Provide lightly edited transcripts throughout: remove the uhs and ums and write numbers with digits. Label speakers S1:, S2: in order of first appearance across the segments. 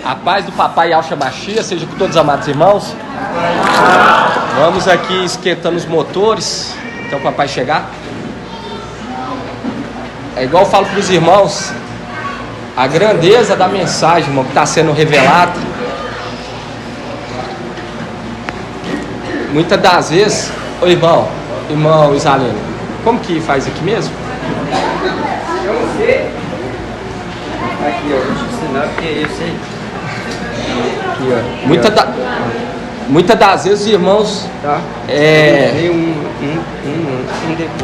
S1: A paz do Papai Yahshua Mashiach seja com todos os amados irmãos. Vamos aqui esquentando os motores até o papai chegar. É igual eu falo para os irmãos, a grandeza da mensagem, irmão, que está sendo revelada. Muitas das vezes, ô irmão Isaleno, como que faz aqui mesmo?
S2: Eu não sei. Aqui, ó, vou te ensinar porque eu sei.
S1: Aqui, ó. Muitas das vezes os irmãos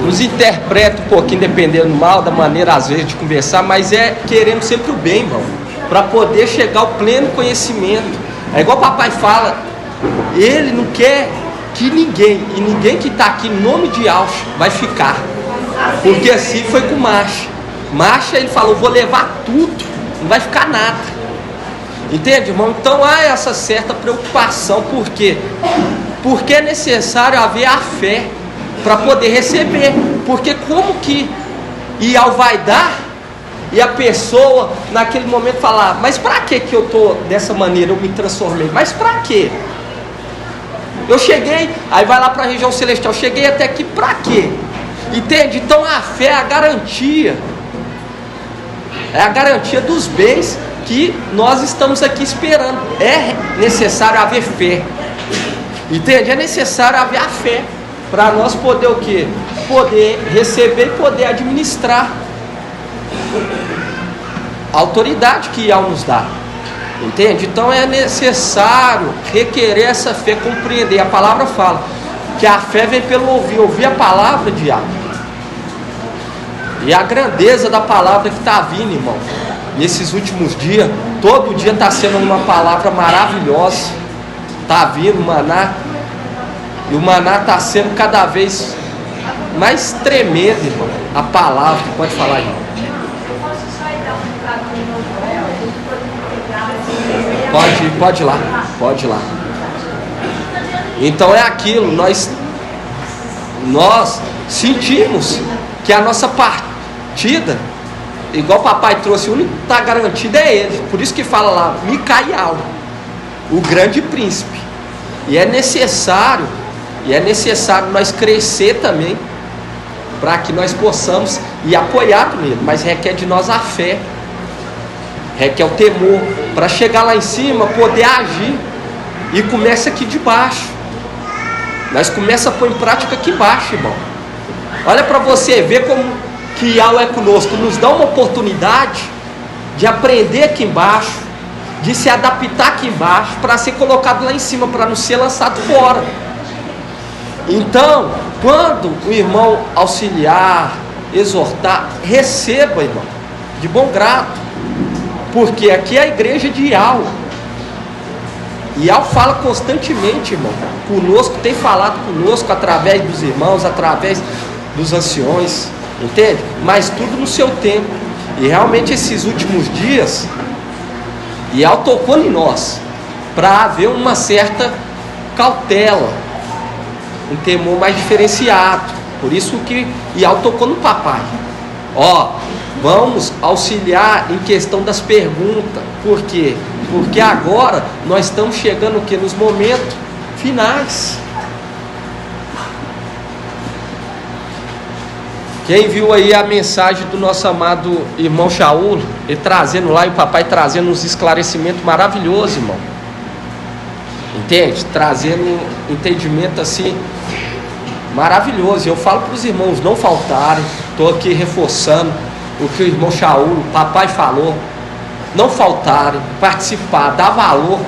S1: nos interpretam um pouquinho, dependendo do mal, da maneira às vezes de conversar, mas é querendo sempre o bem, irmão, para poder chegar ao pleno conhecimento. É igual o papai fala, ele não quer que ninguém que está aqui em nome de Yahshua vai ficar, porque assim foi com Masha, ele falou, vou levar tudo, não vai ficar nada. Entende, irmão? Então há essa certa preocupação. Por quê? Porque é necessário haver a fé para poder receber. Porque como que Ial vai dar e a pessoa naquele momento falar, mas para que eu estou dessa maneira, eu me transformei? Mas para quê? Eu cheguei, aí vai lá para a região celestial, cheguei até aqui para quê? Entende? Então a fé é a garantia. É a garantia dos bens que nós estamos aqui esperando. É necessário haver fé. Entende? É necessário haver a fé para nós poder o quê? Poder receber e poder administrar a autoridade que Yahweh nos dá. Entende? Então é necessário requerer essa fé, compreender. A palavra fala que a fé vem pelo ouvir a palavra de Yahweh. E a grandeza da palavra que está vindo, irmão, nesses últimos dias, todo dia está sendo uma palavra maravilhosa. Está vindo o maná, e o maná está sendo cada vez mais tremendo, irmão. A palavra, pode falar, irmão. Pode ir lá. Então é aquilo, nós sentimos que a nossa partida, igual o papai trouxe, o único que está garantido é ele. Por isso que fala lá, Micael, o grande príncipe. E é necessário nós crescer também, para que nós possamos ir apoiado nele. Mas requer de nós a fé, requer o temor, para chegar lá em cima, poder agir. E começa aqui de baixo. Nós começa a pôr em prática aqui embaixo, irmão. Olha para você ver como que Yahweh é conosco, nos dá uma oportunidade de aprender aqui embaixo, de se adaptar aqui embaixo, para ser colocado lá em cima, para não ser lançado fora. Então, quando o irmão auxiliar, exortar, receba, irmão, de bom grado, porque aqui é a igreja de Yahweh. Yahweh fala constantemente, irmão, conosco, tem falado conosco através dos irmãos, através dos anciões, entende? Mas tudo no seu tempo. E realmente esses últimos dias, Yahweh tocou em nós, para haver uma certa cautela, um temor mais diferenciado. Por isso que Yahweh tocou no papai. Vamos auxiliar em questão das perguntas. Por quê? Porque agora nós estamos chegando o quê? Nos momentos finais. Quem viu aí a mensagem do nosso amado irmão Shaul, ele trazendo lá, e o papai trazendo uns esclarecimentos maravilhosos, irmão. Entende? Trazendo um entendimento assim maravilhoso. Eu falo para os irmãos não faltarem. Estou aqui reforçando o que o irmão Shaul, o papai falou. Não faltarem, participar, dar valor.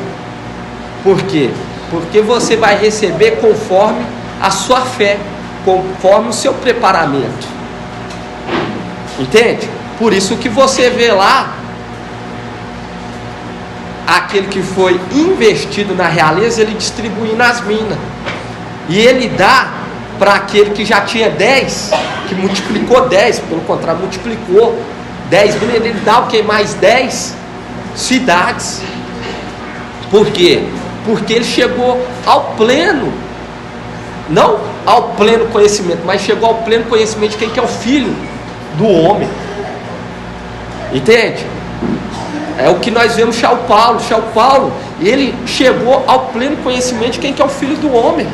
S1: Por quê? Porque você vai receber conforme a sua fé, conforme o seu preparamento. Entende? Por isso que você vê lá aquele que foi investido na realeza, ele distribui nas minas, e ele dá para aquele que já tinha 10, que multiplicou 10, pelo contrário, multiplicou 10 minas, ele dá o que? Mais 10 cidades. Por quê? Porque ele chegou ao pleno, não ao pleno conhecimento, mas chegou ao pleno conhecimento de quem que é o Filho do homem. Entende? É o que nós vemos São Paulo. São Paulo, ele chegou ao pleno conhecimento de quem que é o Filho do Homem.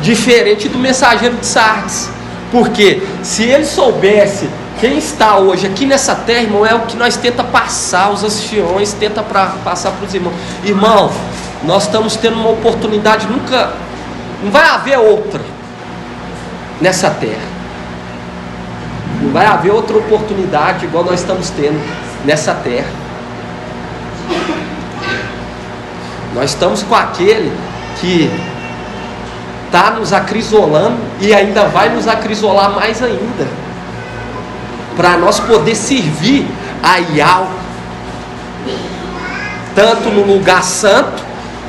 S1: Diferente do mensageiro de Sardes. Porque se ele soubesse quem está hoje aqui nessa terra, irmão, é o que nós tenta passar, os anciões tenta passar para os irmãos. Irmão, nós estamos tendo uma oportunidade, não vai haver outra nessa terra. Não vai haver outra oportunidade igual nós estamos tendo nessa terra. Nós estamos com aquele que está nos acrisolando e ainda vai nos acrisolar mais ainda, para nós poder servir a Yahweh, tanto no lugar santo,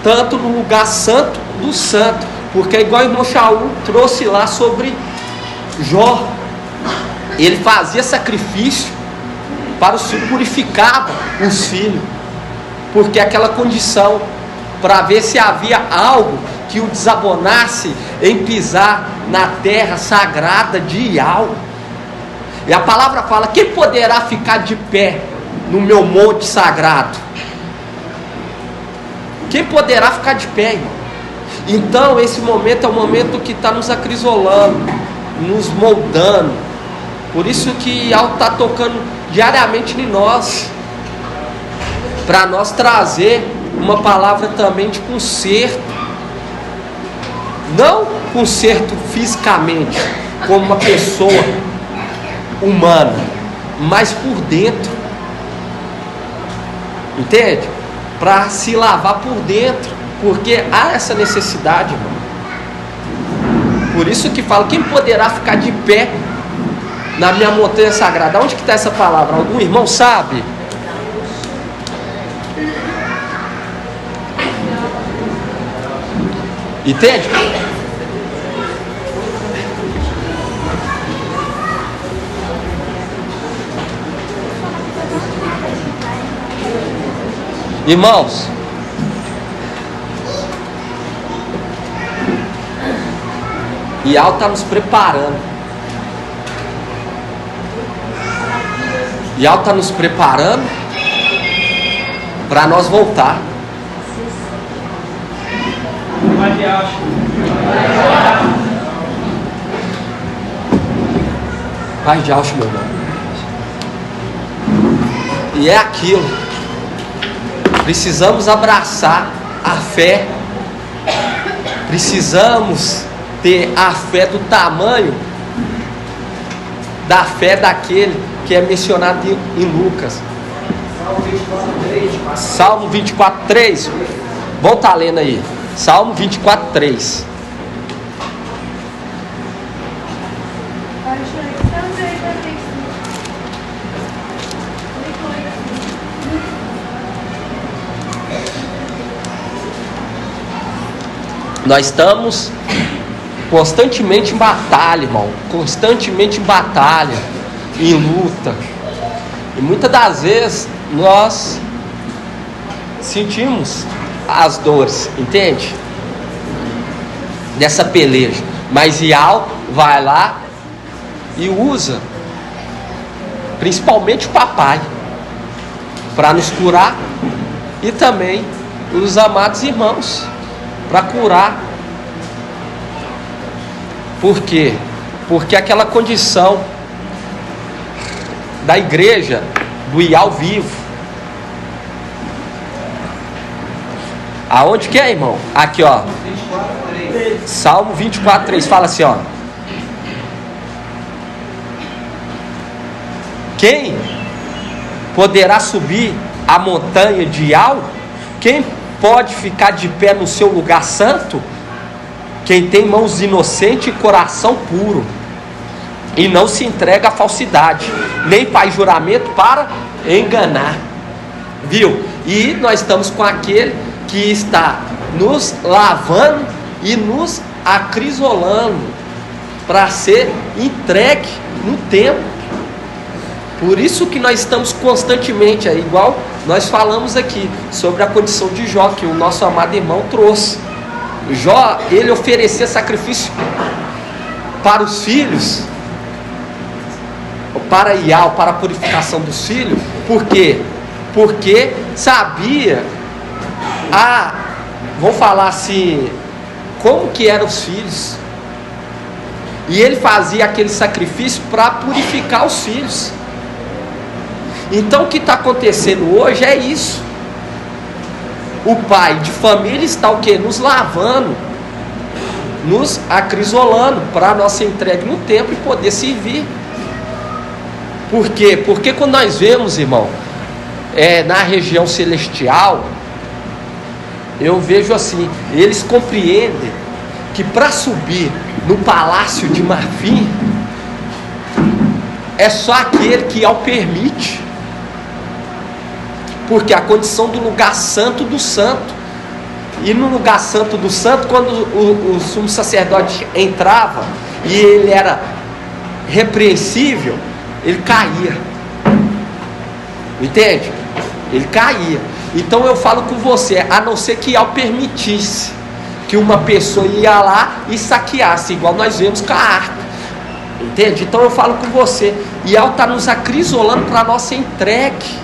S1: tanto no lugar santo do santo, porque é igual o irmão Shaul trouxe lá sobre Jó. Ele fazia sacrifício para os filhos, purificava os filhos, porque aquela condição, para ver se havia algo que o desabonasse em pisar na terra sagrada de Yahweh. E a palavra fala: quem poderá ficar de pé no meu monte sagrado? Quem poderá ficar de pé, irmão? Então esse momento é o momento que está nos acrisolando, nos moldando. Por isso que Yahweh está tocando diariamente em nós, para nós trazer uma palavra também de conserto. Não conserto fisicamente, como uma pessoa humana, mas por dentro. Entende? Para se lavar por dentro, porque há essa necessidade, irmão. Por isso que falo: quem poderá ficar de pé na minha montanha sagrada? Onde que está essa palavra? Algum irmão sabe? Entende? Irmãos, Yahweh está nos preparando. Yahweh está nos preparando para nós voltar. Pai de Alcho, meu irmão. E é aquilo. Precisamos abraçar a fé. Precisamos ter a fé do tamanho da fé daquele que é mencionado em Lucas. Salmo 24:3. Vamos estar lendo aí. Salmo 24:3. Nós estamos constantemente em batalha, irmão. Constantemente em batalha, em luta. E muitas das vezes nós sentimos as dores, entende? Dessa peleja. Mas Yahweh vai lá e usa, principalmente o papai, para nos curar, e também os amados irmãos, para curar. Por quê? Porque aquela condição da igreja, do Yahweh vivo. Aonde que é, irmão? Aqui, ó. Salmo 24:3 fala assim, ó: quem poderá subir a montanha de Yahweh? Quem pode ficar de pé no seu lugar santo? Quem tem mãos inocentes e coração puro, e não se entrega à falsidade, nem faz juramento para enganar. Viu? E nós estamos com aquele que está nos lavando e nos acrisolando para ser entregue no tempo. Por isso que nós estamos constantemente aí, igual nós falamos aqui sobre a condição de Jó, que o nosso amado irmão trouxe. Jó, ele oferecia sacrifício para os filhos, para Ial, para a purificação dos filhos. Por quê? Porque sabia, vamos falar assim, como que eram os filhos. E ele fazia aquele sacrifício para purificar os filhos. Então o que está acontecendo hoje é isso. O pai de família está o quê? Nos lavando, nos acrisolando para a nossa entrega no templo e poder servir. Por quê? Porque quando nós vemos, irmão, na região celestial, eu vejo assim, eles compreendem que para subir no palácio de marfim, é só aquele que o permite. Porque a condição do lugar santo do santo. E no lugar santo do santo, quando o sumo sacerdote entrava e ele era repreensível, ele caía. Entende? Ele caía. Então eu falo com você, a não ser que permitisse que uma pessoa ia lá e saqueasse, igual nós vemos com a arca. Entende? Então eu falo com você, Ial está nos acrisolando para a nossa entregue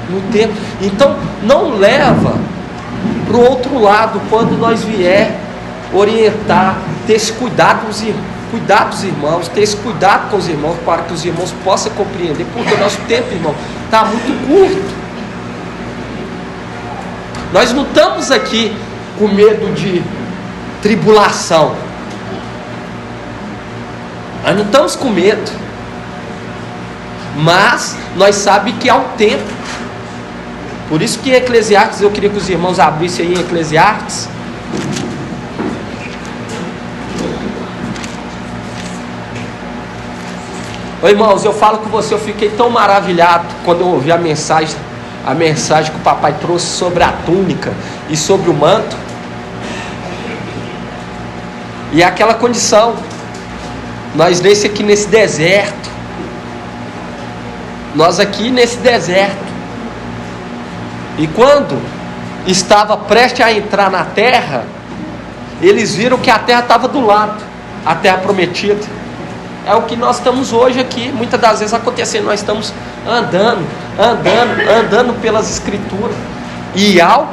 S1: no tempo. Então não leva para o outro lado quando nós vier orientar, ter esse cuidado dos irmãos, ter esse cuidado com os irmãos, para que os irmãos possam compreender, porque o nosso tempo, irmão, está muito curto. Nós não estamos aqui com medo de tribulação, nós não estamos com medo, mas nós sabemos que há um tempo. Por isso que em Eclesiastes, eu queria que os irmãos abrissem aí em Eclesiastes. Ô irmãos, eu falo com você, eu fiquei tão maravilhado quando eu ouvi a mensagem que o papai trouxe sobre a túnica e sobre o manto. E é aquela condição, nós aqui nesse deserto, nós aqui nesse deserto. E quando estava prestes a entrar na terra, eles viram que a terra estava do lado, a terra prometida. É o que nós estamos hoje aqui, muitas das vezes acontecendo, nós estamos andando pelas escrituras, e Ial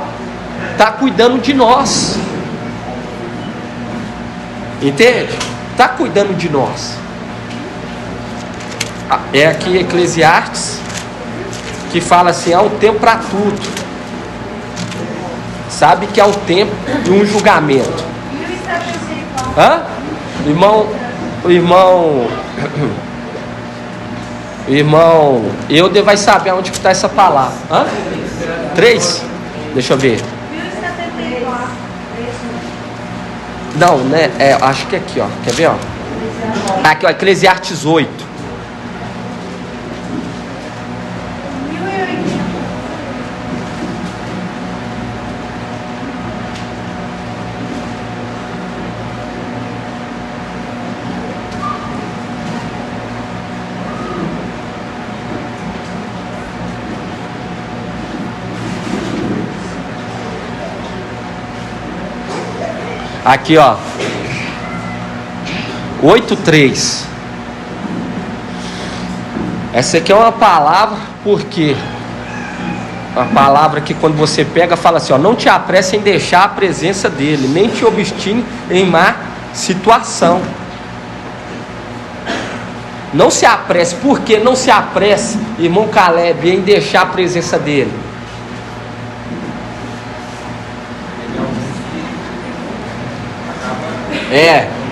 S1: está cuidando de nós, entende? Está cuidando de nós. É aqui Eclesiastes, que fala assim, há um tempo para tudo. Sabe que há um tempo de um julgamento. O irmão Euder vai saber onde está essa palavra. 3? Deixa eu ver. Não, né? Acho que é aqui, ó. Quer ver, ó? Aqui, ó, Eclesiastes 8. Aqui, ó, 8:3. Essa aqui é uma palavra, porque uma palavra que quando você pega, fala assim, ó, não te apresse em deixar a presença dele, nem te obstine em má situação. Não se apresse. Por que não se apresse, irmão Caleb, em deixar a presença dele?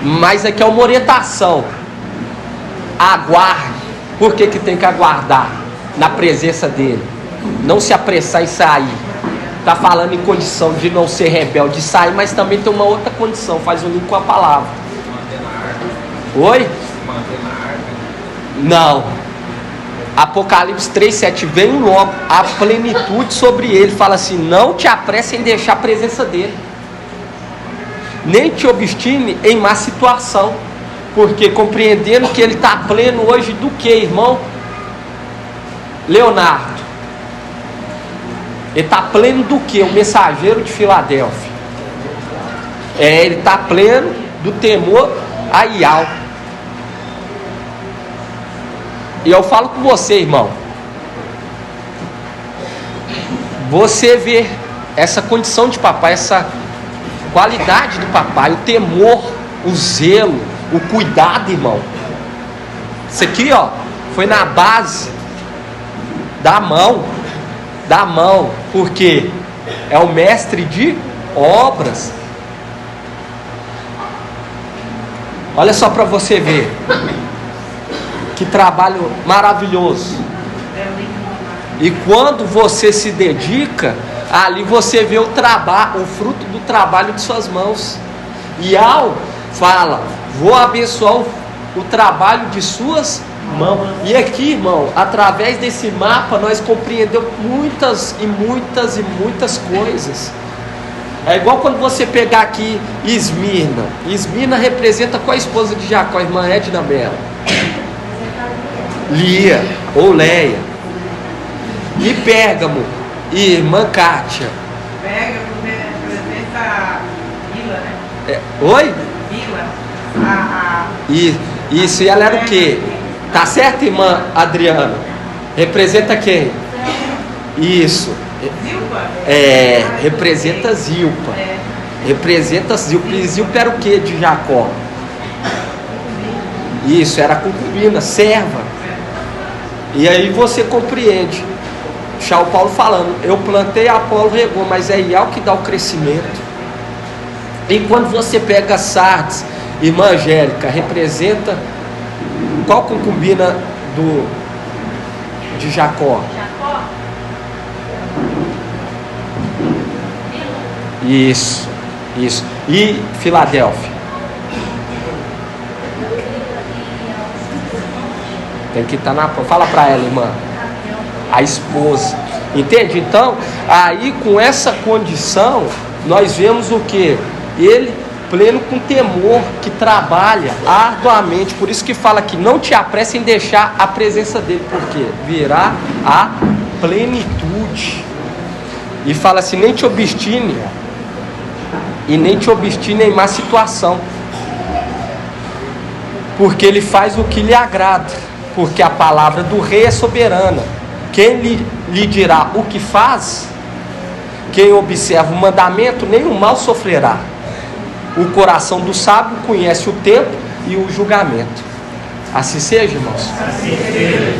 S1: Mas aqui é uma orientação. Aguarde. Por que tem que aguardar na presença dele? Não se apressar em sair. Está falando em condição de não ser rebelde, de sair, mas também tem uma outra condição. Faz um link com a palavra. Oi? Não. Apocalipse 3:7, vem logo a plenitude sobre ele. Fala assim, não te apresse em deixar a presença dele, nem te obstine em má situação, porque compreendendo que ele está pleno hoje do que, irmão Leonardo? Ele está pleno do que? O mensageiro de Filadélfia. Ele está pleno do temor a Ial. E eu falo com você, irmão. Você vê essa condição de papai, essa qualidade do papai, o temor, o zelo, o cuidado, irmão. Isso aqui, ó, foi na base da mão, porque é o mestre de obras. Olha só para você ver que trabalho maravilhoso. E quando você se dedica, ali você vê o trabalho, o fruto do trabalho de suas mãos. E ao fala, vou abençoar o trabalho de suas mãos. E aqui, irmão, através desse mapa nós compreendemos muitas coisas. É igual quando você pegar aqui Esmirna. Esmirna representa qual a esposa de Jacó? A irmã Edna Bela. Lia ou Leia. E Pérgamo, irmã Kátia.
S3: Pérgamo representa Vila, né?
S1: Oi?
S3: Vila.
S1: Isso, e ela era o quê? Tá certo, irmã Adriana? Representa quem? Isso.
S3: Zilpa?
S1: Representa Zilpa. Representa Zilpa. E Zilpa era o quê de Jacó? Isso, era concubina, serva. E aí você compreende. Já o Paulo falando, eu plantei, Apolo regou, mas é Ial que dá o crescimento. E quando você pega Sardes, irmã Angélica, representa qual concubina de Jacó? Isso. E Filadélfia? Tem que estar na... Fala para ela, irmã. A esposa. Entende? Então, aí com essa condição, nós vemos o que? Ele pleno com temor, que trabalha arduamente. Por isso que fala que não te apresse em deixar a presença dele, porque virá a plenitude. E fala assim, nem te obstine em má situação, porque ele faz o que lhe agrada, porque a palavra do rei é soberana. Quem lhe dirá o que faz? Quem observa o mandamento, nenhum mal sofrerá. O coração do sábio conhece o tempo e o julgamento. Assim seja, irmãos.
S4: Assim seja.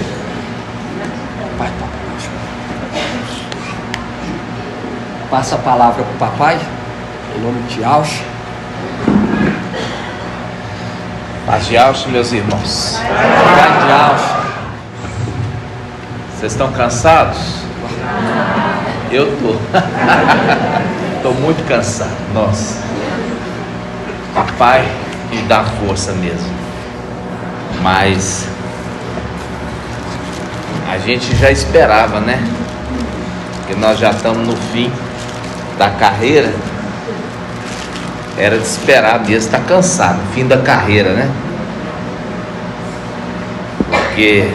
S1: Passa a palavra para o papai, em nome de Alcha.
S4: Paz de Alcha, meus irmãos.
S1: Paz de Alcha.
S4: Vocês estão cansados? Eu tô. Tô muito cansado. Nossa. Papai me dá força mesmo. Mas a gente já esperava, né? Que nós já estamos no fim da carreira. Era de esperar mesmo, estar cansado. Fim da carreira, né? Porque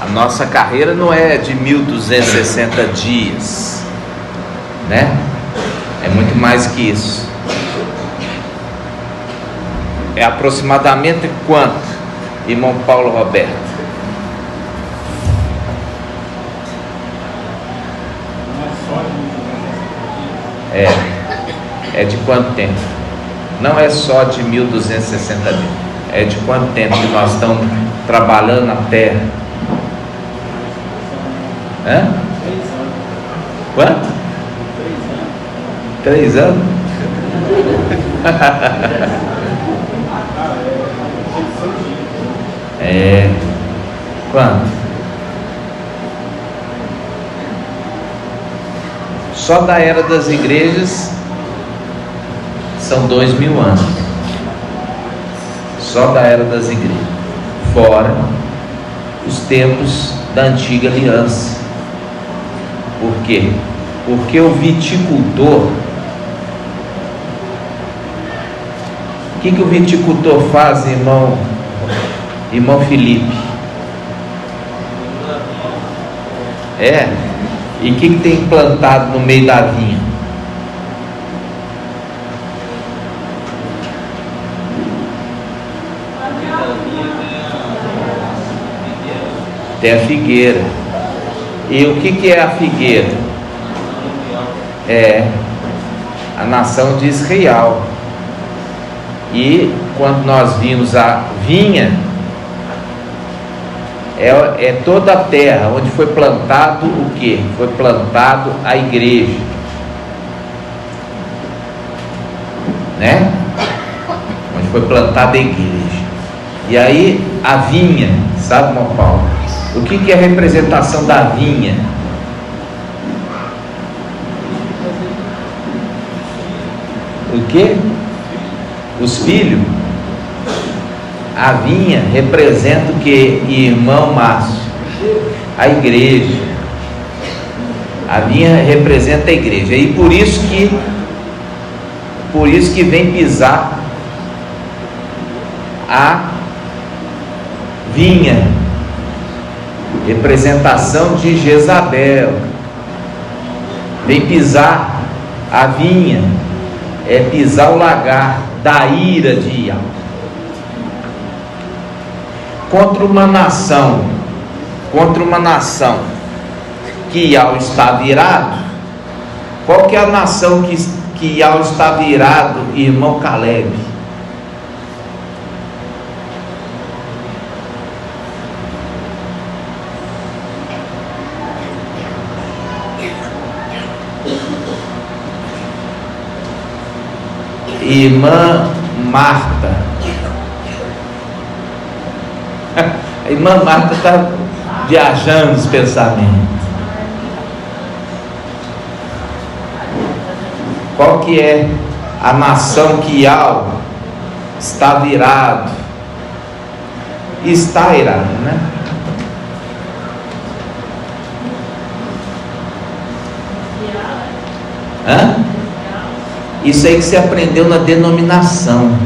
S4: a nossa carreira não é de 1260 dias, né? É muito mais que isso. É aproximadamente quanto, irmão Paulo Roberto? É de quanto tempo? Não é só de 1260 dias. É de quanto tempo que nós estamos trabalhando na terra? Hã?
S5: 3 anos.
S4: Quanto? 3 anos? Quanto? Só da era das igrejas são 2000 anos. Só da era das igrejas. Fora os tempos da antiga aliança. Por quê? Porque o viticultor, o que o viticultor faz, irmão Felipe? E o que tem plantado no meio da vinha? Tem a figueira. E o que é a figueira? É a nação de Israel. E quando nós vimos a vinha, é toda a terra onde foi plantado o que? Foi plantado a igreja, né? Onde foi plantada a igreja. E aí a vinha, sabe, irmão Paulo? O que é a representação da vinha? O que? Os filhos. A vinha representa o que, irmão Márcio? A igreja. A vinha representa a igreja. E por isso que vem pisar a vinha, representação de Jezabel. Vem pisar a vinha, é pisar o lagar da ira de Iau. Contra uma nação que Iau está virado. Qual que é a nação que Iau está virado, irmão Caleb? Irmã Marta. A irmã Marta está viajando os pensamentos. Qual que é a nação que Iau está virado? Está irado, né? Hã? Isso aí que você aprendeu na denominação.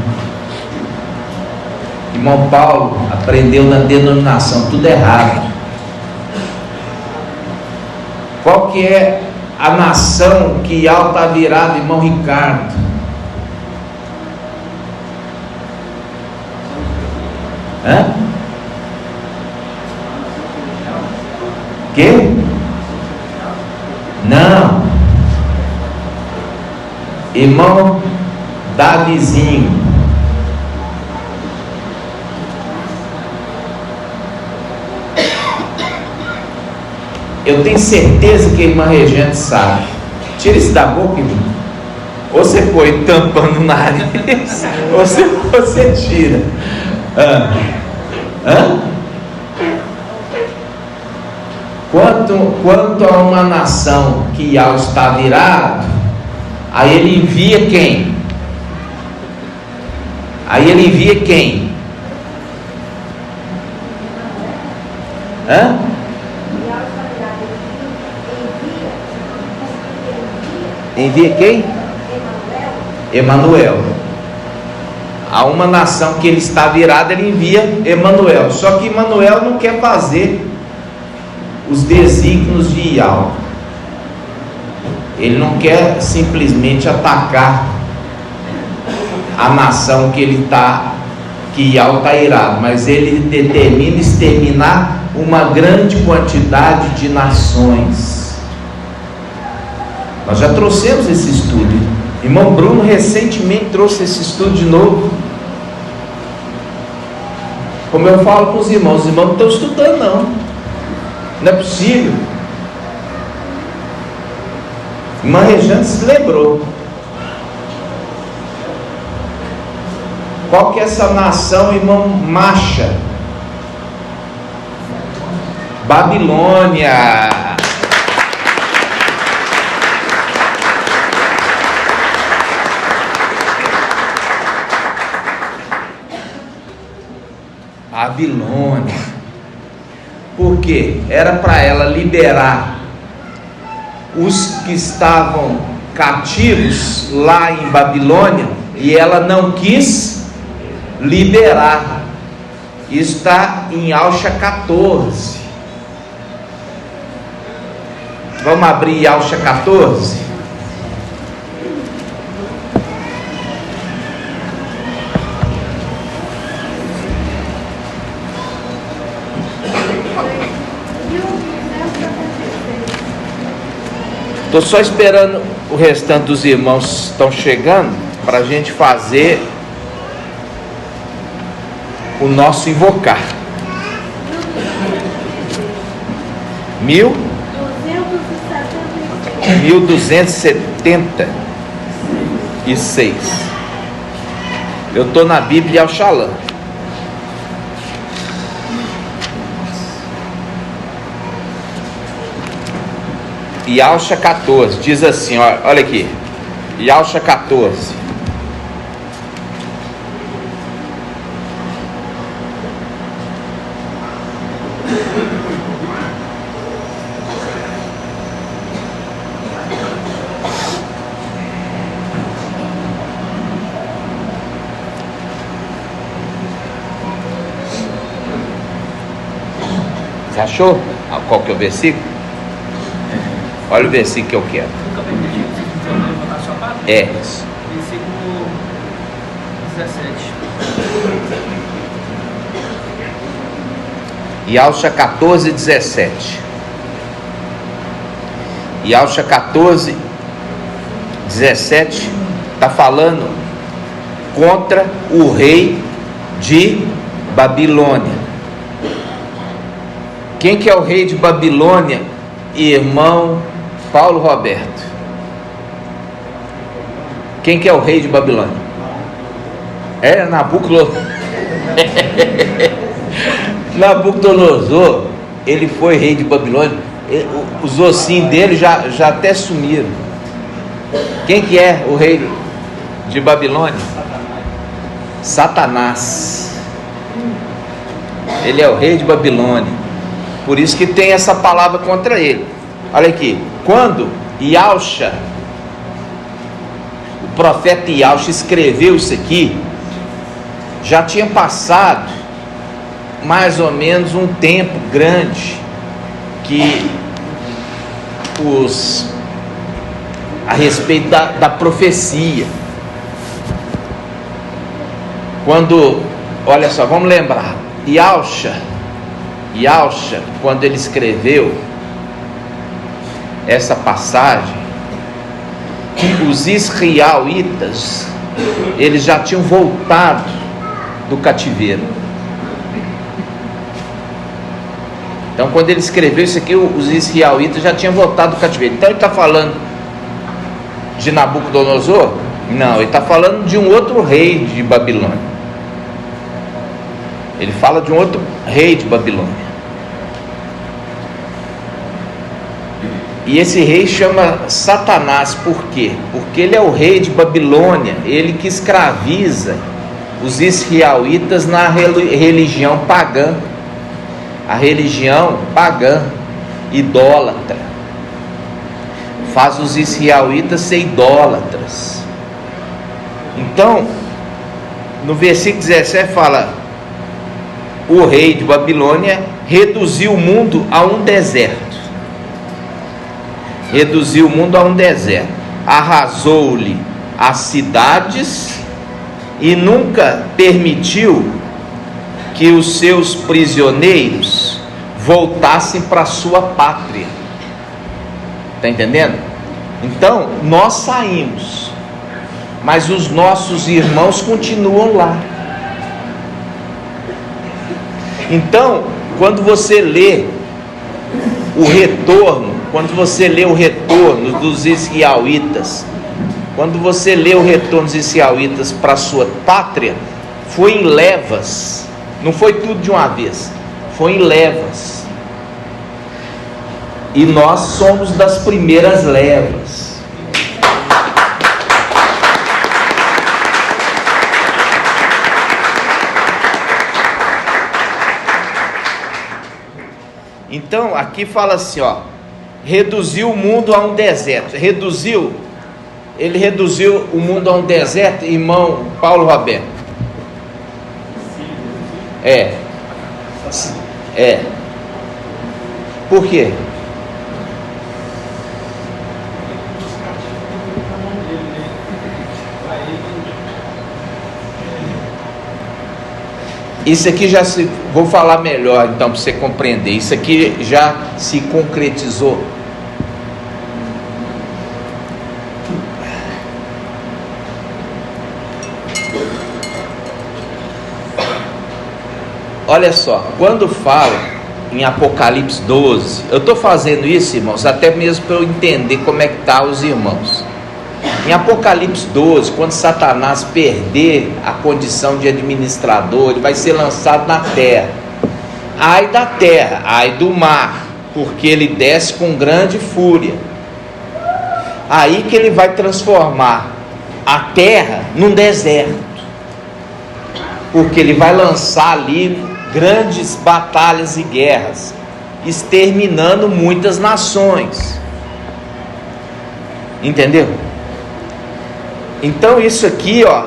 S4: Irmão Paulo aprendeu na denominação, tudo errado. Qual que é a nação que Iau está virado, irmão Ricardo? Hã? Que? Não. Irmão Davizinho. Eu tenho certeza que a irmã Regente sabe. Tira isso da boca, irmão. Ou você põe tampando o nariz, ou você tira. Quanto a uma nação que Iau está virado, aí ele envia quem? Envia quem? Emanuel. A uma nação que ele está virado, ele envia Emanuel. Só que Emanuel não quer fazer os desígnios de Iau. Ele não quer simplesmente atacar a nação que Iau está irado, mas ele determina exterminar uma grande quantidade de nações. Nós já trouxemos esse estudo. Irmão Bruno recentemente trouxe esse estudo de novo. Como eu falo com os irmãos não estão estudando não é possível. Irmã Rejane se lembrou. Qual que é essa nação, irmão Macha? Babilônia. Babilônia. Por quê? Era para ela liberar os que estavam cativos lá em Babilônia, e ela não quis liberar. Isso está em Alcha 14. Vamos abrir Alcha 14? Estou só esperando o restante dos irmãos estão chegando para a gente fazer o nosso invocar. 1276. Eu estou na Bíblia Al-Shalom. Yalcha 14, diz assim, olha aqui, Yalcha 14. Você achou? Qual que é o versículo? Olha o versículo que eu quero. É.
S2: Versículo 17.
S4: Yalcha 14, 17. Yalcha 14, 17 está falando contra o rei de Babilônia. Quem que é o rei de Babilônia, irmão Paulo Roberto? Quem que é o rei de Babilônia? É Nabucodonosor. Nabucodonosor, ele foi rei de Babilônia. Os ossinhos dele já até sumiram. Quem que é o rei de Babilônia? Satanás. Ele é o rei de Babilônia. Por isso que tem essa palavra contra ele. Olha aqui, quando Yalcha, o profeta Yalcha escreveu isso aqui, já tinha passado mais ou menos um tempo grande que a respeito da profecia. Quando, olha só, vamos lembrar, Yalcha, quando ele escreveu essa passagem, os israelitas, eles já tinham voltado do cativeiro. Então, quando ele escreveu isso aqui, os israelitas já tinham voltado do cativeiro. Então, ele está falando de Nabucodonosor? Não, ele está falando de um outro rei de Babilônia. Ele fala de um outro rei de Babilônia. E esse rei chama Satanás. Por quê? Porque ele é o rei de Babilônia, ele que escraviza os israelitas na religião pagã. A religião pagã, idólatra, faz os israelitas ser idólatras. Então, no versículo 17 fala: o rei de Babilônia reduziu o mundo a um deserto. Reduziu o mundo a um deserto. Arrasou-lhe as cidades e nunca permitiu que os seus prisioneiros voltassem para a sua pátria. Está entendendo? Então, nós saímos, mas os nossos irmãos continuam lá. Então, quando você lê o retorno, dos israelitas, quando você lê o retorno dos israelitas para a sua pátria, foi em levas, não foi tudo de uma vez, foi em levas. E nós somos das primeiras levas. Então, aqui fala assim, reduziu o mundo a um deserto. Ele reduziu o mundo a um deserto, irmão Paulo Roberto. É. Por quê? Isso aqui vou falar melhor então para você compreender. Isso aqui já se concretizou. olha só, quando fala em Apocalipse 12, eu estou fazendo isso, irmãos, até mesmo para eu entender como é que estão os irmãos. Em Apocalipse 12, quando Satanás perder a condição de administrador, ele vai ser lançado na terra. Ai da terra, ai do mar, porque ele desce com grande fúria. Aí que ele vai transformar a terra num deserto, porque ele vai lançar ali grandes batalhas e guerras, exterminando muitas nações. Entendeu? Então isso aqui, ó,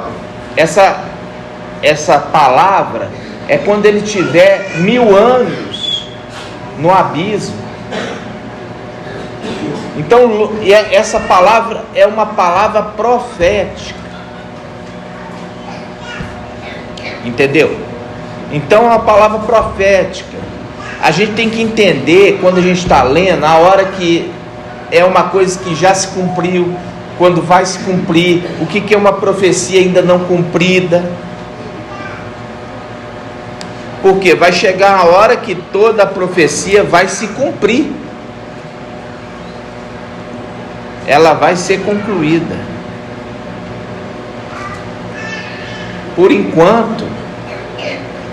S4: essa palavra é quando ele tiver 1000 anos no abismo. Então essa palavra é uma palavra profética. Entendeu? Então é uma palavra profética. A gente tem que entender, quando a gente está lendo, a hora que é uma coisa que já se cumpriu, quando vai se cumprir, o que é uma profecia ainda não cumprida. Porque vai chegar a hora que toda a profecia vai se cumprir. Ela vai ser concluída. Por enquanto,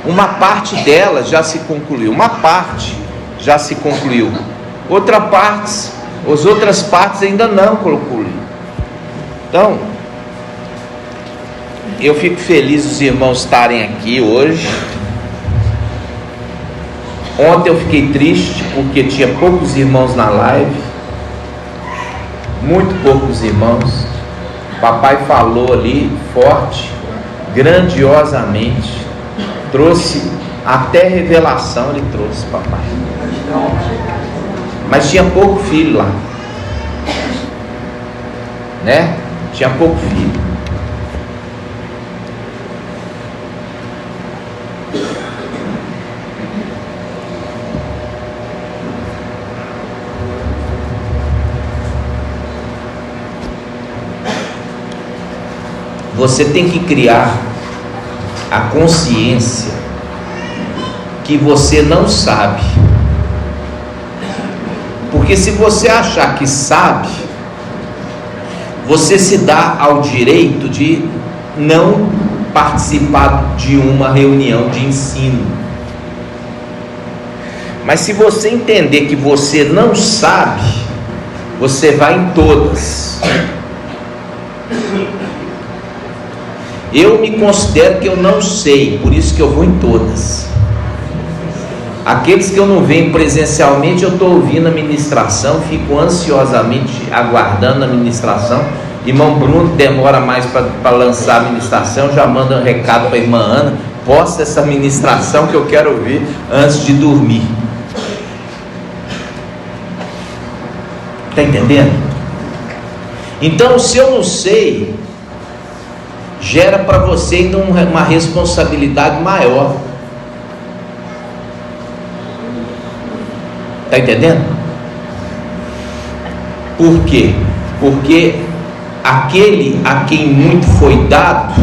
S4: uma parte dela já se concluiu. Uma parte já se concluiu. As outras partes ainda não concluíram. Então, eu fico feliz os irmãos estarem aqui hoje. Ontem eu fiquei triste porque tinha poucos irmãos na live, muito poucos irmãos. Papai falou ali forte, grandiosamente, trouxe até revelação, ele trouxe, papai. Mas tinha pouco filho lá, né? Tinha pouco filho. Você tem que criar a consciência que você não sabe. Porque se você achar que sabe, você se dá ao direito de não participar de uma reunião de ensino. Mas se você entender que você não sabe, você vai em todas. Eu me considero que eu não sei, por isso que eu vou em todas. Aqueles que eu não venho presencialmente, eu estou ouvindo a ministração, fico ansiosamente aguardando a ministração. Irmão Bruno demora mais para lançar a ministração, já manda um recado para a irmã Ana: posta essa ministração que eu quero ouvir antes de dormir. Está entendendo? Então, se eu não sei, gera para você ainda uma responsabilidade maior. Está entendendo? Por quê? Porque aquele a quem muito foi dado,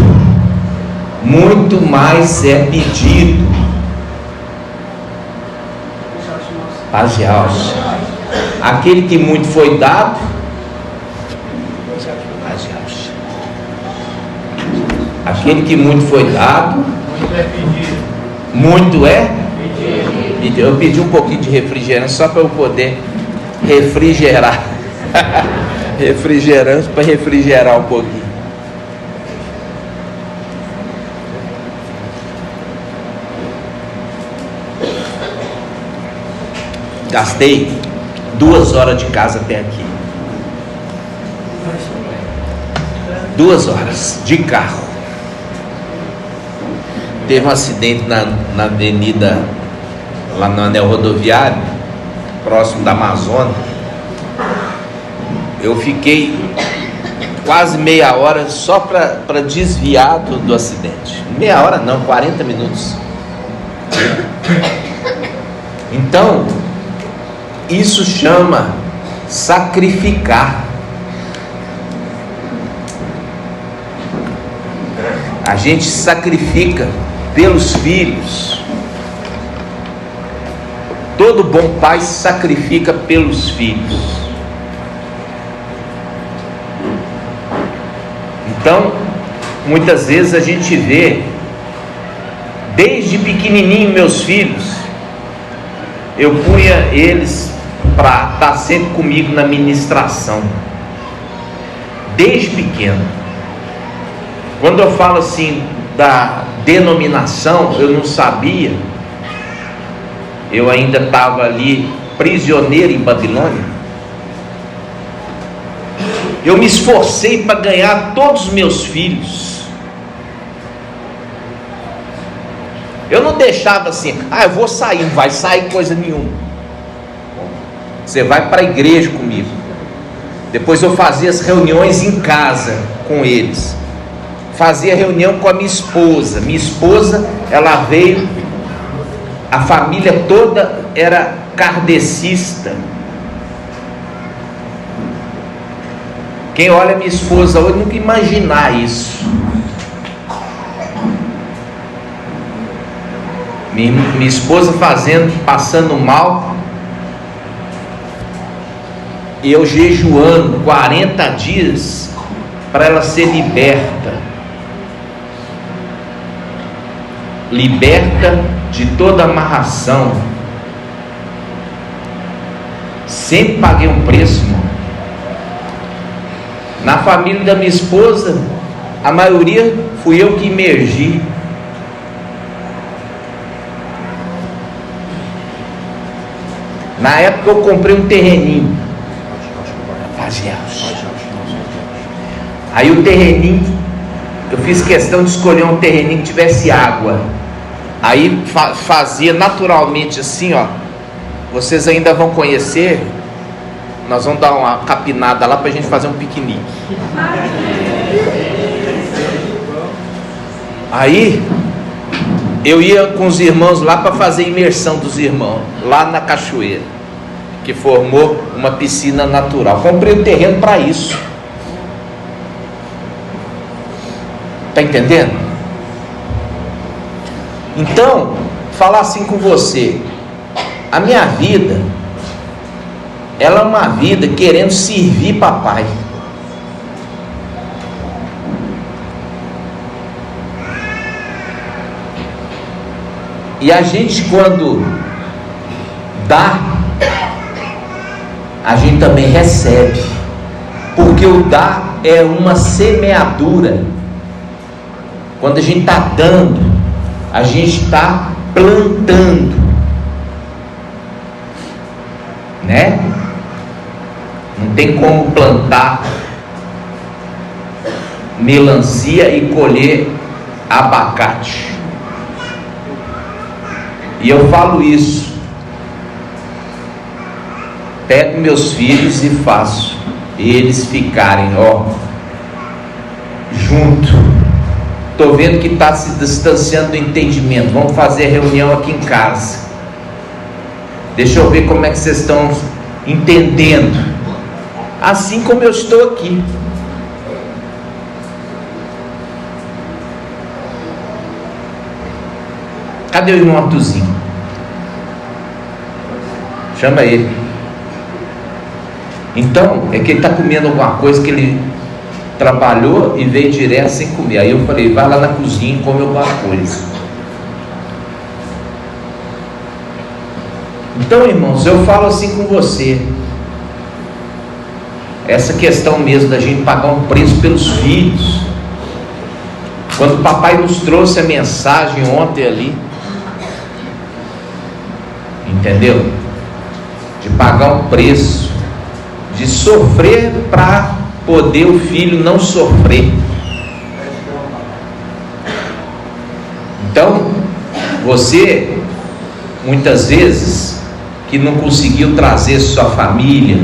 S4: muito mais é pedido. Paz e alça. Aquele que muito foi dado, paz e alça. Aquele que muito foi dado, muito é pedido. Eu pedi um pouquinho de refrigerante só para eu poder refrigerar. Refrigerante para refrigerar um pouquinho. Gastei 2 horas de casa até aqui. 2 horas de carro. Teve um acidente na avenida, lá no anel rodoviário, próximo da Amazônia. Eu fiquei quase meia hora só para desviar do acidente. Meia hora não, 40 minutos. Então, isso chama sacrificar. A gente sacrifica pelos filhos. Todo bom pai se sacrifica pelos filhos. Então, muitas vezes a gente vê, desde pequenininho, meus filhos, eu punha eles para estar sempre comigo na ministração, desde pequeno. Quando eu falo assim da denominação, eu não sabia, eu ainda estava ali prisioneiro em Babilônia. Eu me esforcei para ganhar todos os meus filhos. Eu não deixava assim, eu vou sair, não vai sair coisa nenhuma. Você vai para a igreja comigo. Depois eu fazia as reuniões em casa com eles. Fazia reunião com a minha esposa. Minha esposa, ela veio, a família toda era kardecista. Quem olha minha esposa hoje nunca imaginar isso. Minha esposa passando mal, e eu jejuando 40 dias para ela ser liberta de toda amarração. Sempre paguei um preço, irmão. Na família da minha esposa, a maioria fui eu que emergi. Na época eu comprei um terreninho. Aí o terreninho, eu fiz questão de escolher um terreninho que tivesse água. Aí fazia naturalmente assim, ó. Vocês ainda vão conhecer. Nós vamos dar uma capinada lá para a gente fazer um piquenique. Aí eu ia com os irmãos lá para fazer a imersão dos irmãos, lá na cachoeira, que formou uma piscina natural. Comprei o terreno para isso. Está entendendo? Então, falar assim com você, a minha vida, ela é uma vida querendo servir papai. E a gente, quando dá, a gente também recebe, porque o dar é uma semeadura. Quando a gente está dando, a gente está plantando, né? Não tem como plantar melancia e colher abacate. E eu falo isso, pego meus filhos e faço eles ficarem, junto. Estou vendo que está se distanciando do entendimento. Vamos fazer reunião aqui em casa. Deixa eu ver como é que vocês estão entendendo. Assim como eu estou aqui. Cadê o irmão Artuzinho? Chama ele. Então, é que ele está comendo alguma coisa que ele trabalhou e veio direto sem comer. Aí eu falei, vai lá na cozinha e come alguma coisa. Então, irmãos, eu falo assim com você, essa questão mesmo da gente pagar um preço pelos filhos. Quando o papai nos trouxe a mensagem ontem ali, entendeu? De pagar um preço, de sofrer para poder o filho não sofrer. Então, você, muitas vezes, que não conseguiu trazer sua família,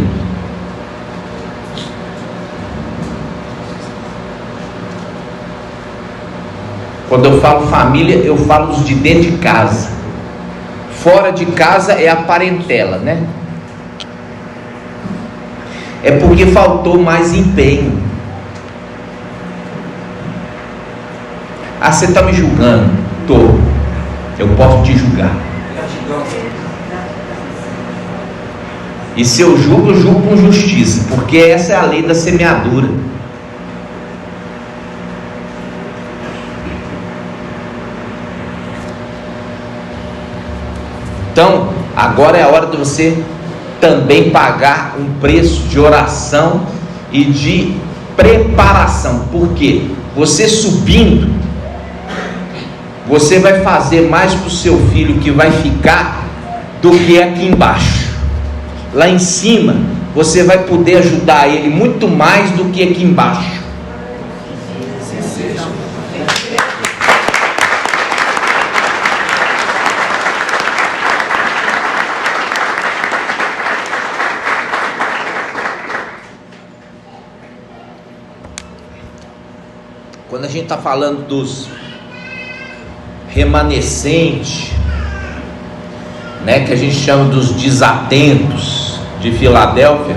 S4: quando eu falo família, eu falo os de dentro de casa. Fora de casa é a parentela, né? É porque faltou mais empenho. Você está me julgando? Eu posso te julgar. E se eu julgo com justiça, porque essa é a lei da semeadura. Então, agora é a hora de você também pagar um preço de oração e de preparação. Por quê? Você subindo, você vai fazer mais para o seu filho que vai ficar do que aqui embaixo. Lá em cima, você vai poder ajudar ele muito mais do que aqui embaixo. Quando a gente está falando dos remanescentes, né, que a gente chama dos desatentos de Filadélfia,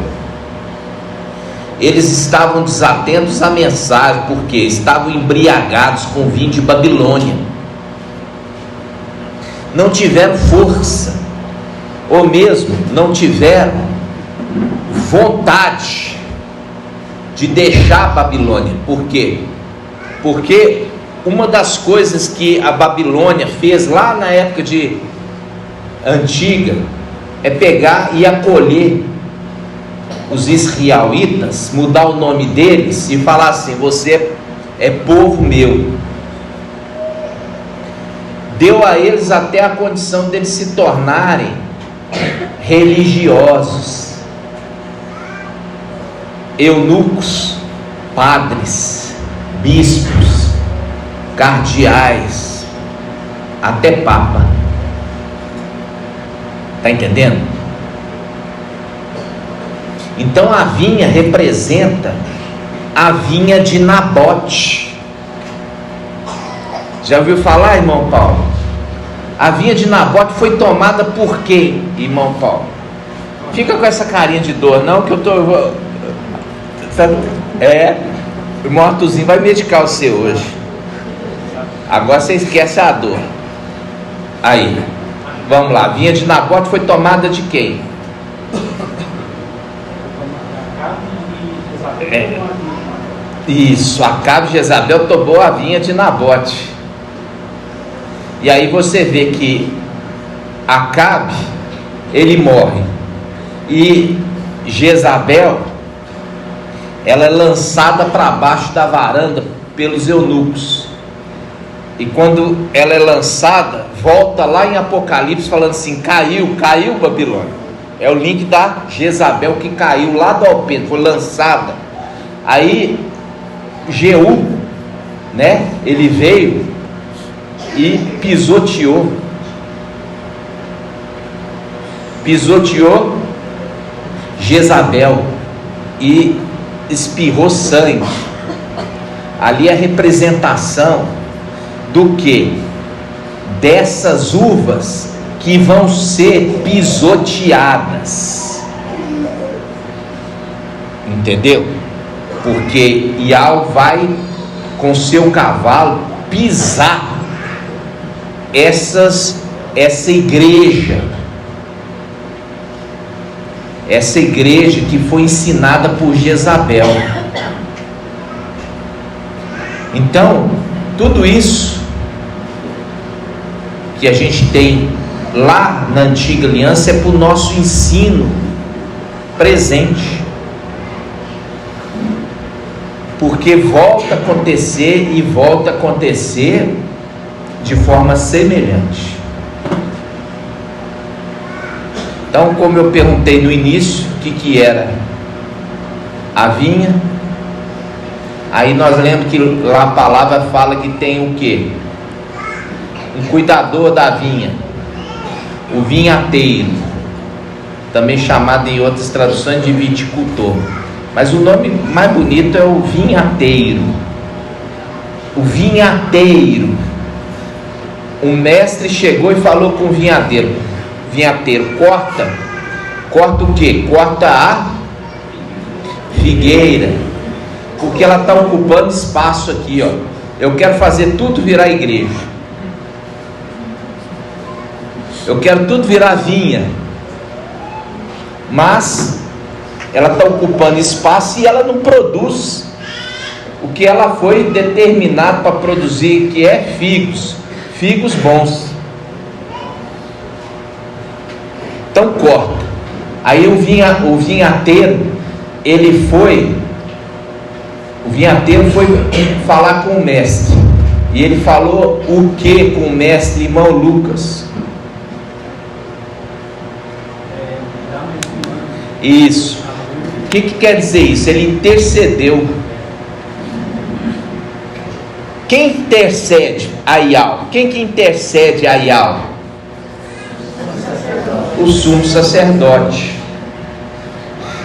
S4: eles estavam desatentos à mensagem, porque estavam embriagados com vinho de Babilônia, não tiveram força, ou mesmo não tiveram vontade de deixar a Babilônia. Por quê? Porque uma das coisas que a Babilônia fez lá na época antiga é pegar e acolher os israelitas, mudar o nome deles e falar assim: você é povo meu. Deu a eles até a condição deles se tornarem religiosos, eunucos, padres, bispos, cardeais, até papa. Está entendendo? Então a vinha representa a vinha de Nabote. Já ouviu falar, irmão Paulo? A vinha de Nabote foi tomada por quê, irmão Paulo? Fica com essa carinha de dor, não, que o irmão Arthurzinho vai medicar você hoje. Agora você esquece a dor. Aí, vamos lá. A vinha de Nabote foi tomada de quem? Isso, Acabe e Jezabel tomou a vinha de Nabote. E aí você vê que Acabe, ele morre, e Jezabel, ela é lançada para baixo da varanda pelos eunucos. E quando ela é lançada, volta lá em Apocalipse falando assim: caiu Babilônia. É o link da Jezabel que caiu lá do alpendre, foi lançada. Aí Jeú, né, ele veio e pisoteou Jezabel e espirrou sangue. Ali é a representação do que? Dessas uvas que vão ser pisoteadas. Entendeu? Porque Ial vai com seu cavalo pisar essa igreja que foi ensinada por Jezabel. Então, tudo isso que a gente tem lá na antiga aliança é para o nosso ensino presente, porque volta a acontecer e volta a acontecer de forma semelhante. Então, como eu perguntei no início, o que era a vinha? Aí nós lembramos que lá a palavra fala que tem o quê? Um cuidador da vinha, o vinhateiro, também chamado em outras traduções de viticultor, mas o nome mais bonito é o vinhateiro. O vinhateiro. O mestre chegou e falou com o vinhateiro: corta o quê? Corta a figueira, porque ela está ocupando espaço aqui, ó. Eu quero fazer tudo virar igreja, eu quero tudo virar vinha. mas ela está ocupando espaço e ela não produz o que ela foi determinada para produzir, que é figos bons. Então corta. Aí o vinhateiro foi falar com o mestre, e ele falou o que com o mestre, irmão Lucas? Isso. O que quer dizer isso? Ele intercedeu. Quem intercede a Ial? Quem que intercede a Ial? O sumo sacerdote.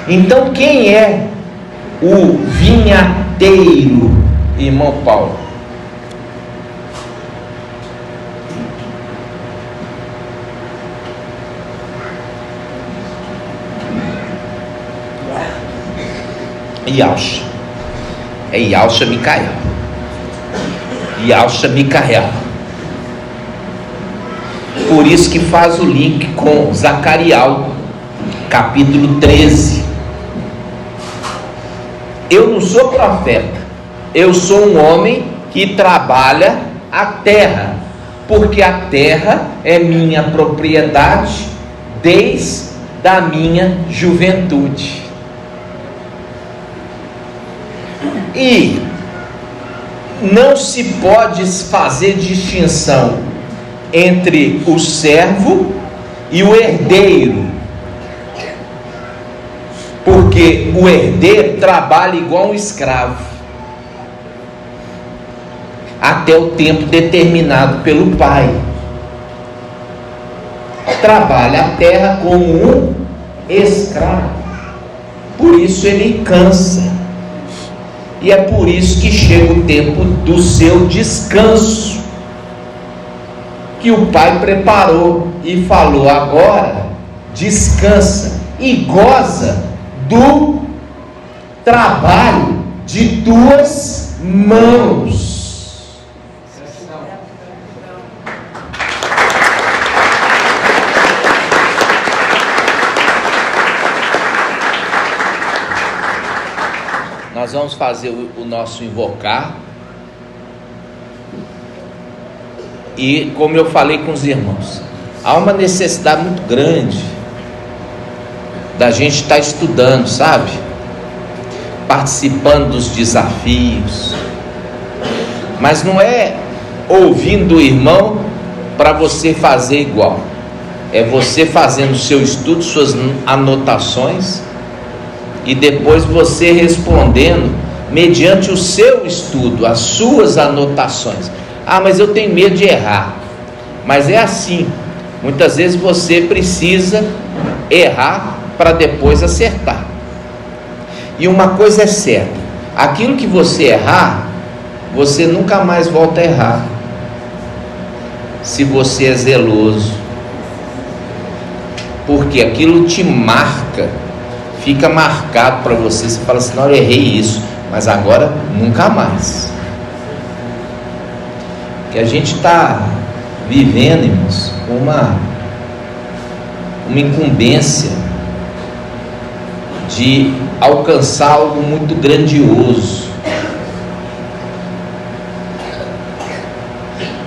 S4: Então quem é o vinhateiro, irmão Paulo? Yalcha. É Yalcha Micael. Yalcha Micael. Por isso que faz o link com Zacariel, capítulo 13. Eu não sou profeta, eu sou um homem que trabalha a terra, porque a terra é minha propriedade desde a minha juventude. E não se pode fazer distinção entre o servo e o herdeiro, porque o herdeiro trabalha igual um escravo até o tempo determinado pelo pai. Trabalha a terra como um escravo, por isso ele cansa. E é por isso que chega o tempo do seu descanso, que o pai preparou e falou: agora descansa e goza do trabalho de tuas mãos. Nós vamos fazer o nosso invocar. E como eu falei com os irmãos, há uma necessidade muito grande da gente estar estudando, sabe? Participando dos desafios. Mas não é ouvindo o irmão para você fazer igual. É você fazendo o seu estudo, suas anotações, e depois você respondendo mediante o seu estudo, as suas anotações. Ah, mas eu tenho medo de errar. Mas é assim, muitas vezes você precisa errar para depois acertar. E uma coisa é certa: aquilo que você errar, você nunca mais volta a errar, se você é zeloso, porque aquilo te marca, fica marcado para você. Você fala assim: não, eu errei isso, mas agora nunca mais. Que a gente está vivendo, irmãos, uma incumbência de alcançar algo muito grandioso.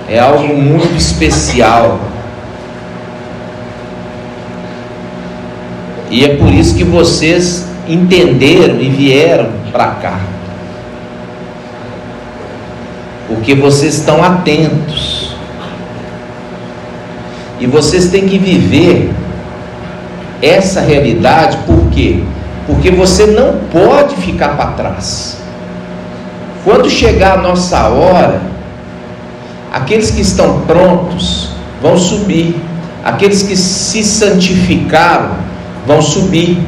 S4: É algo muito especial. E é por isso que vocês entenderam e vieram para cá, porque vocês estão atentos, e vocês têm que viver essa realidade. Por quê? Porque você não pode ficar para trás. Quando chegar a nossa hora, aqueles que estão prontos vão subir, aqueles que se santificaram vão subir.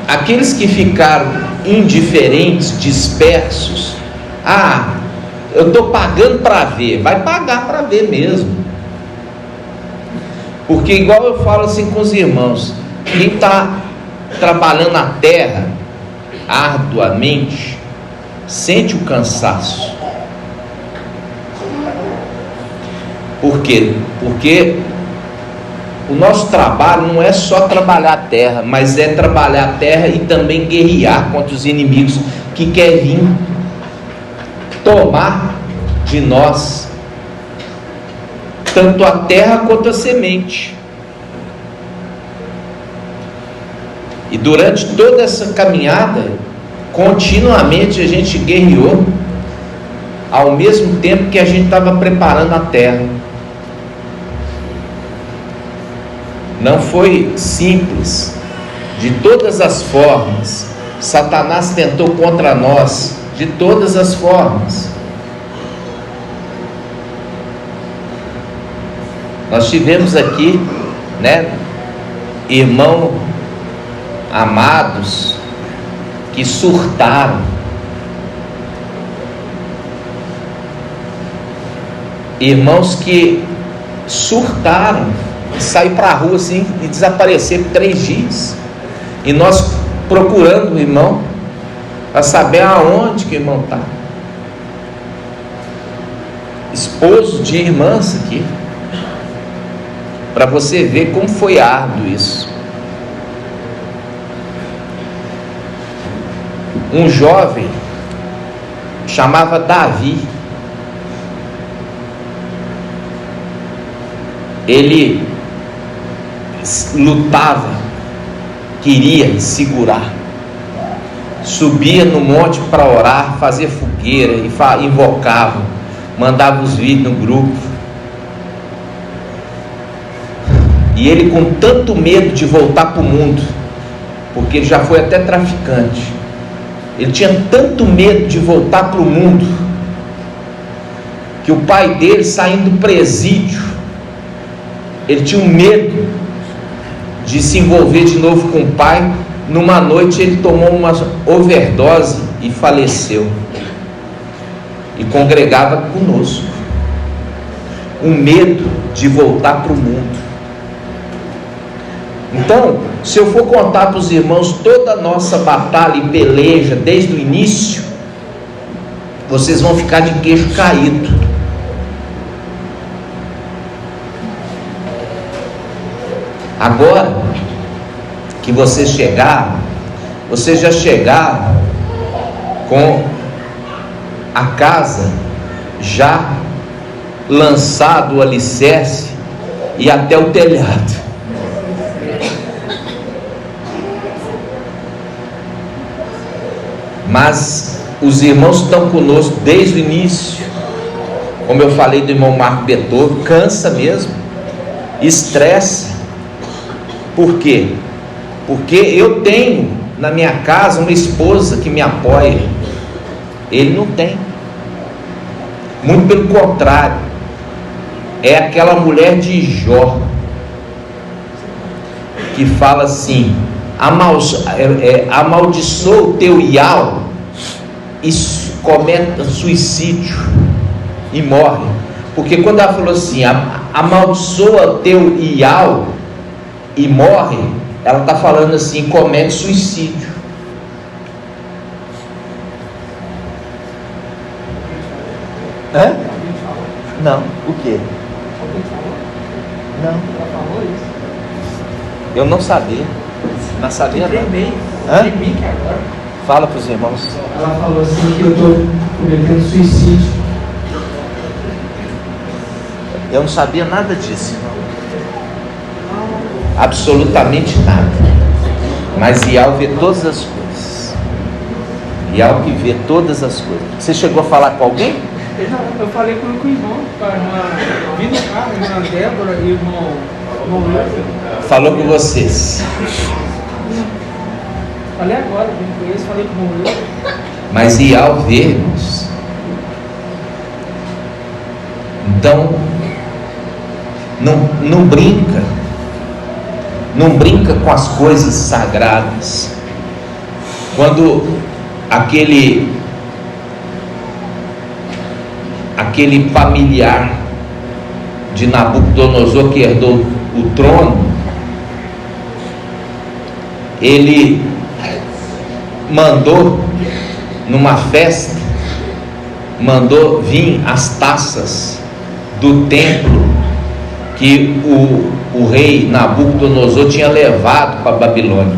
S4: Aqueles que ficaram indiferentes, dispersos, eu estou pagando para ver. Vai pagar para ver mesmo. Porque igual eu falo assim com os irmãos, quem está trabalhando a terra arduamente sente o cansaço, Por quê? Porque o nosso trabalho não é só trabalhar a terra, mas é trabalhar a terra e também guerrear contra os inimigos que querem vir tomar de nós tanto a terra quanto a semente. E durante toda essa caminhada, continuamente a gente guerreou, ao mesmo tempo que a gente estava preparando a terra. Não foi simples. De todas as formas, Satanás tentou contra nós, de todas as formas. Nós tivemos aqui, irmãos amados que surtaram, irmãos que surtaram, sair para a rua assim e desaparecer por 3 dias, e nós procurando o irmão para saber aonde que o irmão está. Esposo de irmãs aqui, para você ver como foi árduo isso. Um jovem chamava Davi, ele lutava, queria segurar, subia no monte para orar, fazia fogueira e invocava, mandava os vídeos no grupo. E ele, com tanto medo de voltar para o mundo, porque ele já foi até traficante, ele tinha tanto medo de voltar para o mundo, que o pai dele, saindo do presídio, ele tinha um medo de se envolver de novo com o pai. Numa noite ele tomou uma overdose e faleceu, e congregava conosco. O medo de voltar para o mundo. Então, se eu for contar para os irmãos toda a nossa batalha e peleja desde o início, vocês vão ficar de queixo caído. Agora que vocês chegaram, vocês já chegaram com a casa já lançado o alicerce e até o telhado. Mas os irmãos estão conosco desde o início. Como eu falei do irmão Marco Beethoven, cansa mesmo, estressa. Por quê? Porque eu tenho na minha casa uma esposa que me apoia. Ele não tem. Muito pelo contrário, é aquela mulher de Jó que fala assim: amaldiçoa o teu Ial e cometa suicídio e morre. Porque quando ela falou assim, amaldiçoa o teu Ial e morre, ela está falando assim, comete suicídio. Hã? Não, o quê? Não. Eu não sabia. Não sabia não. Hã? Fala para os irmãos.
S2: Ela falou assim que eu estou cometendo suicídio.
S4: Eu não sabia nada disso, irmão. Absolutamente nada. Mas Ial vê todas as coisas. Ial que vê todas as coisas. Você chegou a falar com alguém?
S5: Eu falei com o irmão, vi no carro, a irmã Débora e o irmão Wilson.
S4: Falou com vocês.
S5: Falei agora, vim com eles, falei com o irmão Wilson.
S4: Mas Ial vê, irmãos. Então, não brinca. Não brinca com as coisas sagradas. Quando aquele familiar de Nabucodonosor que herdou o trono, ele mandou numa festa, mandou vir as taças do templo que o rei Nabucodonosor tinha levado para a Babilônia,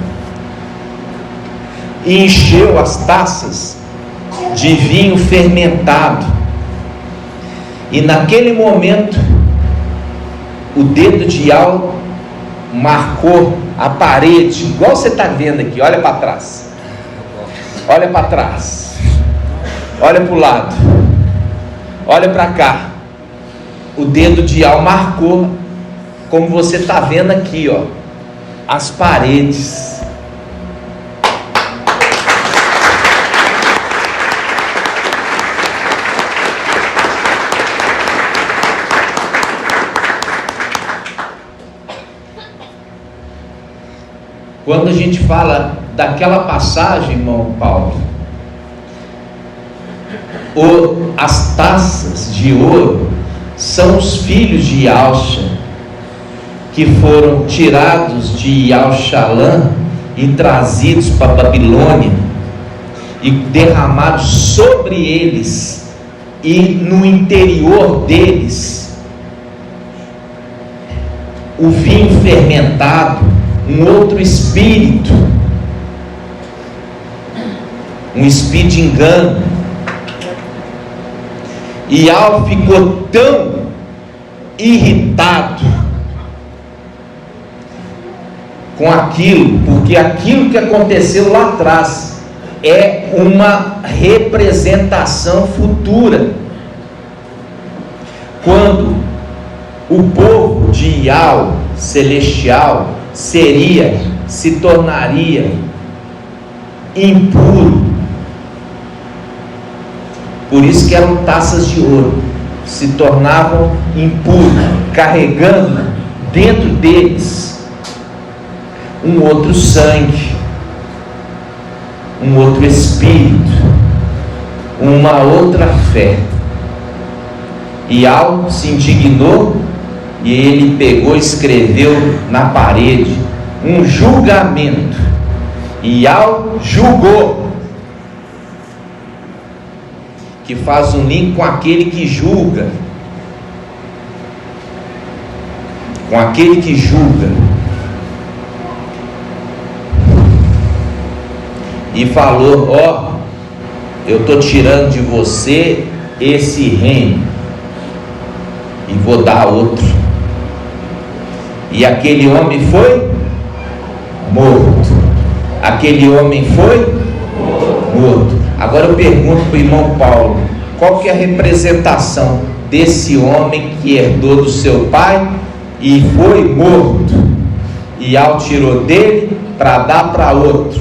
S4: e encheu as taças de vinho fermentado. E naquele momento o dedo de Yahvé marcou a parede, igual você está vendo aqui. Olha para trás, olha para trás, olha para o lado, olha para cá. O dedo de Yahvé marcou, como você está vendo aqui, ó, as paredes. Quando a gente fala daquela passagem, irmão Paulo, as taças de ouro são os filhos de Yalxa, que foram tirados de Yalxalã e trazidos para a Babilônia e derramados sobre eles e no interior deles o vinho fermentado, um outro espírito, um espírito de engano. E Al ficou tão irritado com aquilo, porque aquilo que aconteceu lá atrás é uma representação futura, quando o povo de Yahvé celestial se tornaria impuro. Por isso que eram taças de ouro, se tornavam impuros, carregando dentro deles um outro sangue, um outro espírito, uma outra fé. E Al se indignou e ele pegou e escreveu na parede um julgamento, e Al julgou, que faz um link com aquele que julga, com aquele que julga, e falou: ó, eu estou tirando de você esse reino e vou dar outro. E aquele homem foi morto. Aquele homem foi morto. Agora eu pergunto para o irmão Paulo: qual que é a representação desse homem que herdou do seu pai e foi morto, e Al tirou dele para dar para outro?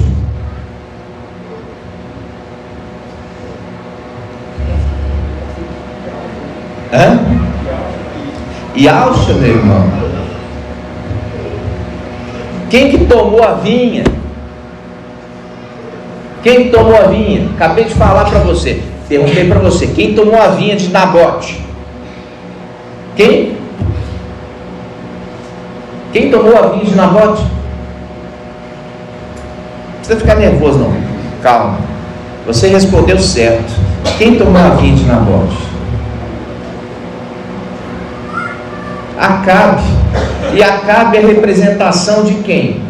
S4: Hã? Yalxa, meu irmão. Quem que tomou a vinha? Quem tomou a vinha? Acabei de falar para você. Perguntei para você: quem tomou a vinha de Nabote? Quem? Quem tomou a vinha de Nabote? Não precisa ficar nervoso não. Calma. Você respondeu certo. Quem tomou a vinha de Nabote? Acabe. E Acabe é representação de quem?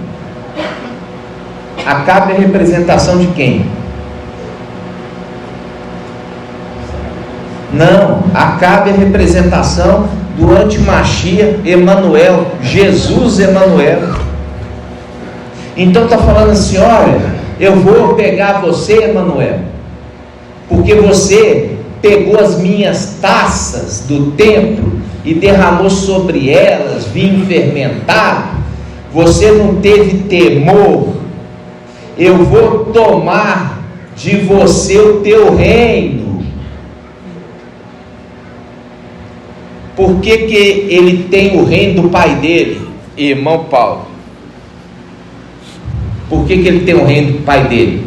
S4: Acabe é representação de quem? Não, Acabe é representação do anti-Machia Emanuel, Jesus Emanuel. Então está falando assim: olha, eu vou pegar você, Emanuel, porque você pegou as minhas taças do templo e derramou sobre elas vinho fermentado, você não teve temor, eu vou tomar de você o teu reino. Por que que ele tem o reino do pai dele, irmão Paulo? Por que que ele tem o reino do pai dele?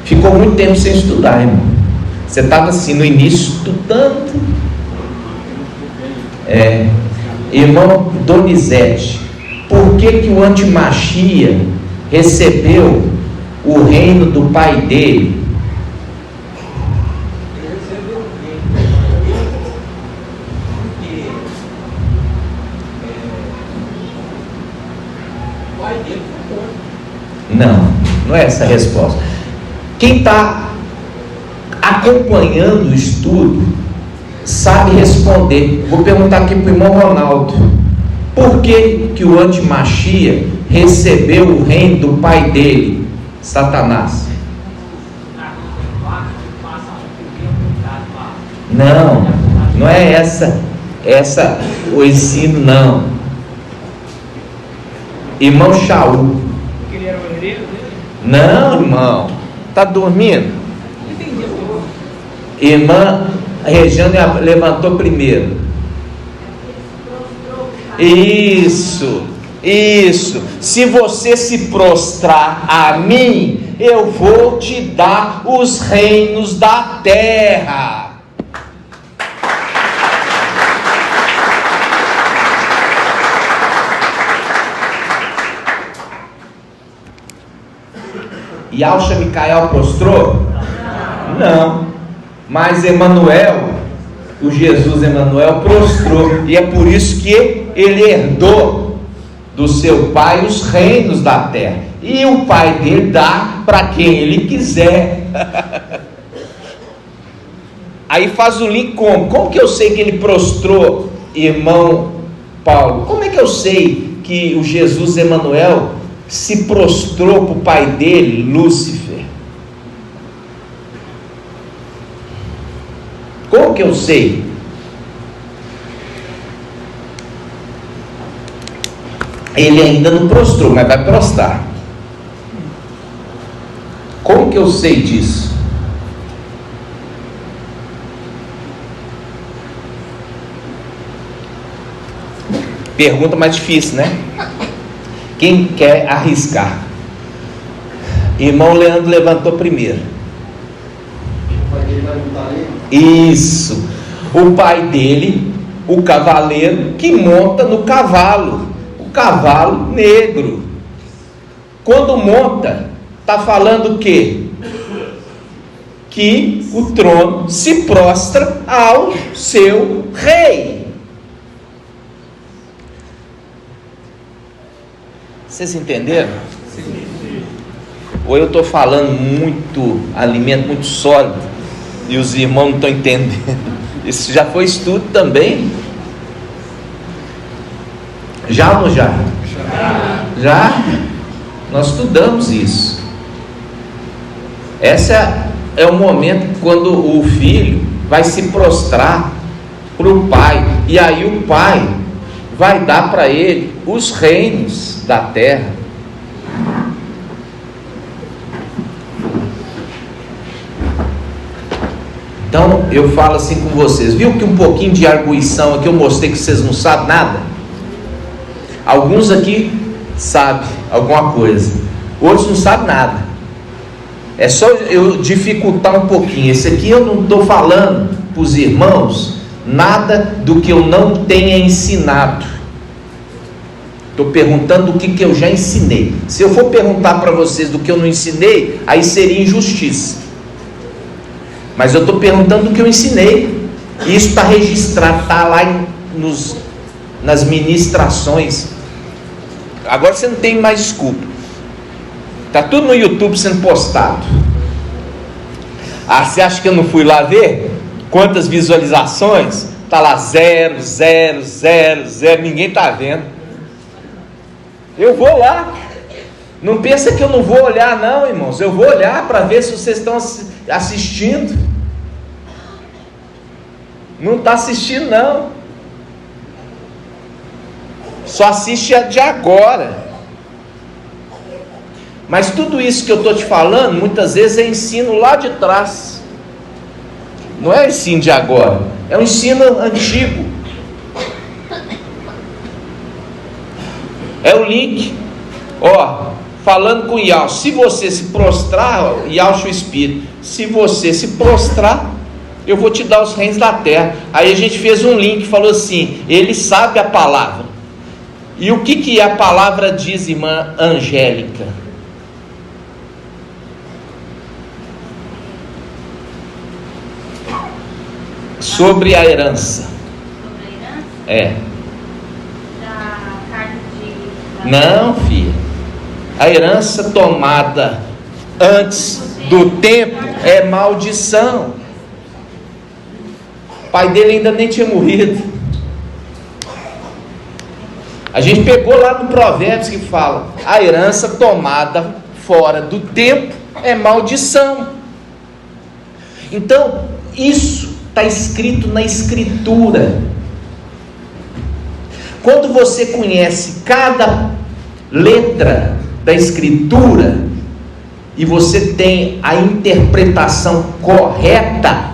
S4: Ficou muito tempo sem estudar, irmão. Você estava assim no início estudando. Irmão Donizete, por que que o anti-Machia recebeu o reino do pai dele? Não é essa a resposta. Quem está acompanhando o estudo sabe responder. Vou perguntar aqui para o irmão Ronaldo: por que o antimachia recebeu o reino do pai dele, Satanás? Não é essa o ensino, não. Irmão Shaul.
S5: Porque ele era o herdeiro dele?
S4: Não, irmão. Está dormindo? Irmã Regiane levantou primeiro. Isso. Se você se prostrar a mim, eu vou te dar os reinos da terra. Yahshua Micael prostrou? Não. Mas Emanuel, o Jesus Emanuel, prostrou. E é por isso que ele herdou do seu pai os reinos da terra. E o pai dele dá para quem ele quiser. Aí faz o link como? Como que eu sei que ele prostrou, irmão Paulo? Como é que eu sei que o Jesus Emanuel se prostrou para o pai dele, Lúcifer? Como que eu sei? Ele ainda não prostrou, mas vai prostrar. Como que eu sei disso? Pergunta mais difícil, né? Quem quer arriscar? Irmão Leandro levantou primeiro. Isso. O pai dele, o cavaleiro que monta no cavalo, o cavalo negro. Quando monta, está falando o quê? Que o trono se prostra ao seu rei. Vocês entenderam? Ou eu estou falando muito alimento, muito sólido, e os irmãos não estão entendendo? Isso já foi estudo também? Já ou não já? Já? Nós estudamos isso. Essa é o momento quando o filho vai se prostrar para o pai, e aí o pai vai dar para ele os reinos da terra. Então eu falo assim com vocês, viu que um pouquinho de arguição aqui eu mostrei que vocês não sabem nada? Alguns aqui sabem alguma coisa, outros não sabem nada. É só eu dificultar um pouquinho. Esse aqui eu não estou falando para os irmãos nada do que eu não tenha ensinado. Estou perguntando do que eu já ensinei. Se eu for perguntar para vocês do que eu não ensinei, aí seria injustiça. Mas eu estou perguntando do que eu ensinei. E isso está registrado, está lá nas ministrações. Agora você não tem mais desculpa. Está tudo no YouTube sendo postado. Ah, você acha que eu não fui lá ver? Quantas visualizações? Está lá 0, 0, 0, 0. Ninguém está vendo. Eu vou lá. Não pensa que eu não vou olhar, não, irmãos. Eu vou olhar para ver se vocês estão assistindo. Não está assistindo, não. Só assiste a de agora. Mas tudo isso que eu estou te falando, muitas vezes é ensino lá de trás. Não é ensino de agora. É um ensino antigo. É o link. Ó, falando com Yahshua, se você se prostrar, Yahshua o Espírito, se você se prostrar, eu vou te dar os reinos da terra. Aí a gente fez um link, falou assim, ele sabe a palavra. E o que a palavra diz, irmã Angélica? Sobre a herança.
S6: Sobre a herança?
S4: É.
S6: Da carta de...
S4: Não, filha. A herança tomada antes do tempo é maldição. O pai dele ainda nem tinha morrido. A gente pegou lá no Provérbios que fala: a herança tomada fora do tempo é maldição. Então, isso está escrito na Escritura. Quando você conhece cada letra da Escritura e você tem a interpretação correta,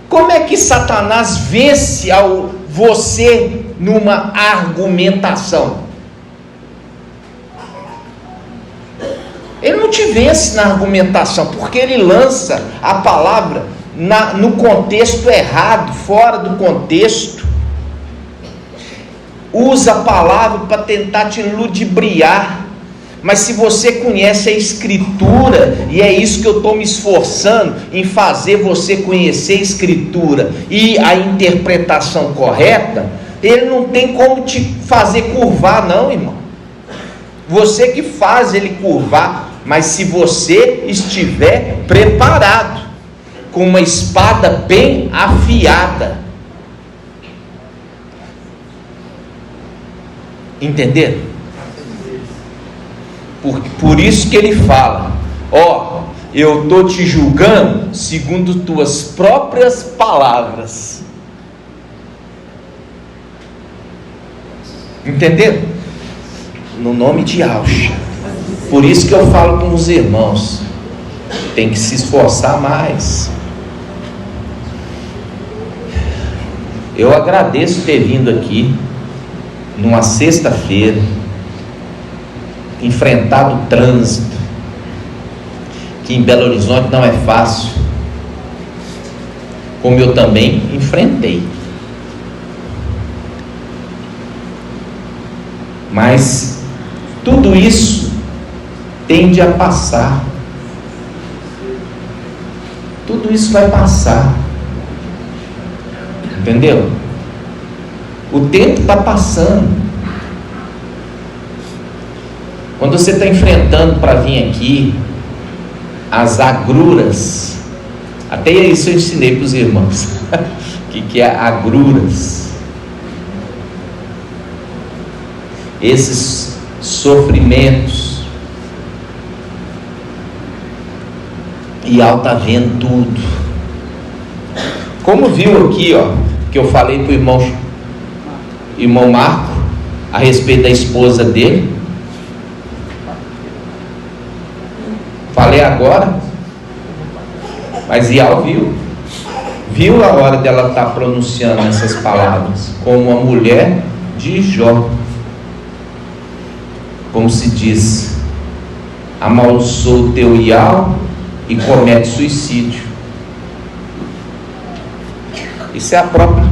S4: como é que Satanás vence você numa argumentação? Ele não te vence na argumentação, porque ele lança a palavra no contexto errado, fora do contexto. Usa a palavra para tentar te ludibriar. Mas se você conhece a Escritura, e é isso que eu estou me esforçando em fazer você conhecer a Escritura e a interpretação correta, ele não tem como te fazer curvar, não, irmão. Você que faz ele curvar. Mas se você estiver preparado, com uma espada bem afiada, entenderam? Por isso que ele fala: ó, eu estou te julgando segundo tuas próprias palavras. Entenderam? No nome de Yahshua. Por isso que eu falo com os irmãos: tem que se esforçar mais. Eu agradeço ter vindo aqui numa sexta-feira, enfrentado o trânsito, que em Belo Horizonte não é fácil, como eu também enfrentei. Mas tudo isso tende a passar. Tudo isso vai passar. Entendeu? O tempo está passando. Quando você está enfrentando para vir aqui as agruras, até isso eu ensinei para os irmãos. O que é agruras? Esses sofrimentos. E Al está vendo tudo. Como viu aqui, ó, que eu falei para o irmão Marco a respeito da esposa dele. Falei agora, mas Ial viu a hora dela estar pronunciando essas palavras, como uma mulher de Jó, como se diz: amaldiçoa o teu Ial e comete suicídio. Isso é a própria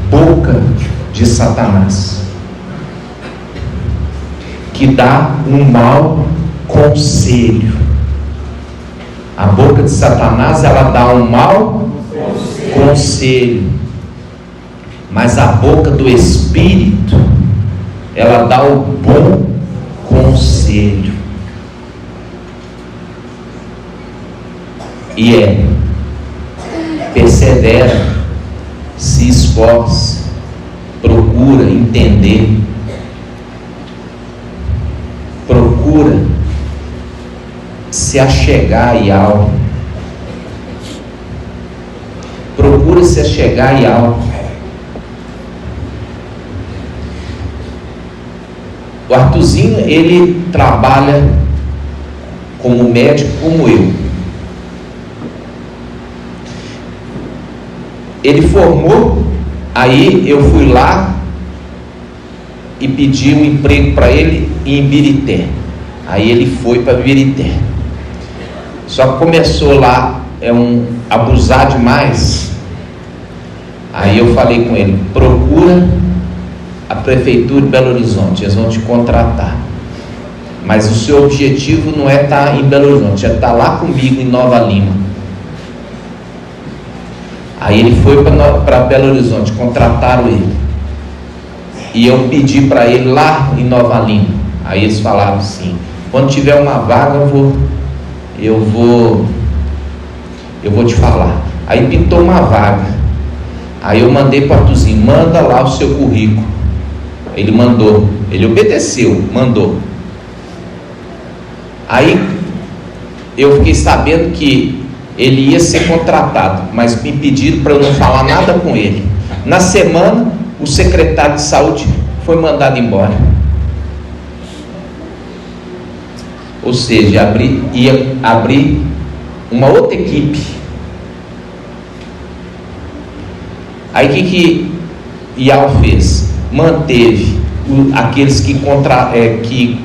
S4: boca de Satanás, que dá um mau conselho. A boca de Satanás, ela dá um mau conselho, mas a boca do Espírito, ela dá o bom conselho. E persevera, se esforça, procura entender, procura se achegar a Yahweh, procura se achegar a Yahweh. O Artuzinho, ele trabalha como médico como eu. Ele formou, aí eu fui lá e pedi um emprego para ele em Birité. Aí ele foi para Birité. Só que começou lá abusar demais. Aí eu falei com ele: procura a prefeitura de Belo Horizonte, eles vão te contratar. Mas o seu objetivo não é estar em Belo Horizonte, é estar lá comigo em Nova Lima. Aí ele foi para Belo Horizonte, contrataram ele. E eu pedi para ele lá em Nova Lima. Aí eles falaram assim: Quando tiver uma vaga, eu vou te falar. Aí pintou uma vaga. Aí eu mandei para o Arthurzinho, manda lá o seu currículo. Ele mandou, ele obedeceu, mandou. Aí eu fiquei sabendo que ele ia ser contratado, mas me pediram para eu não falar nada com ele. Na semana, o secretário de saúde foi mandado embora. Ou seja, ia abrir uma outra equipe. Aí o que IAL fez? Manteve aqueles que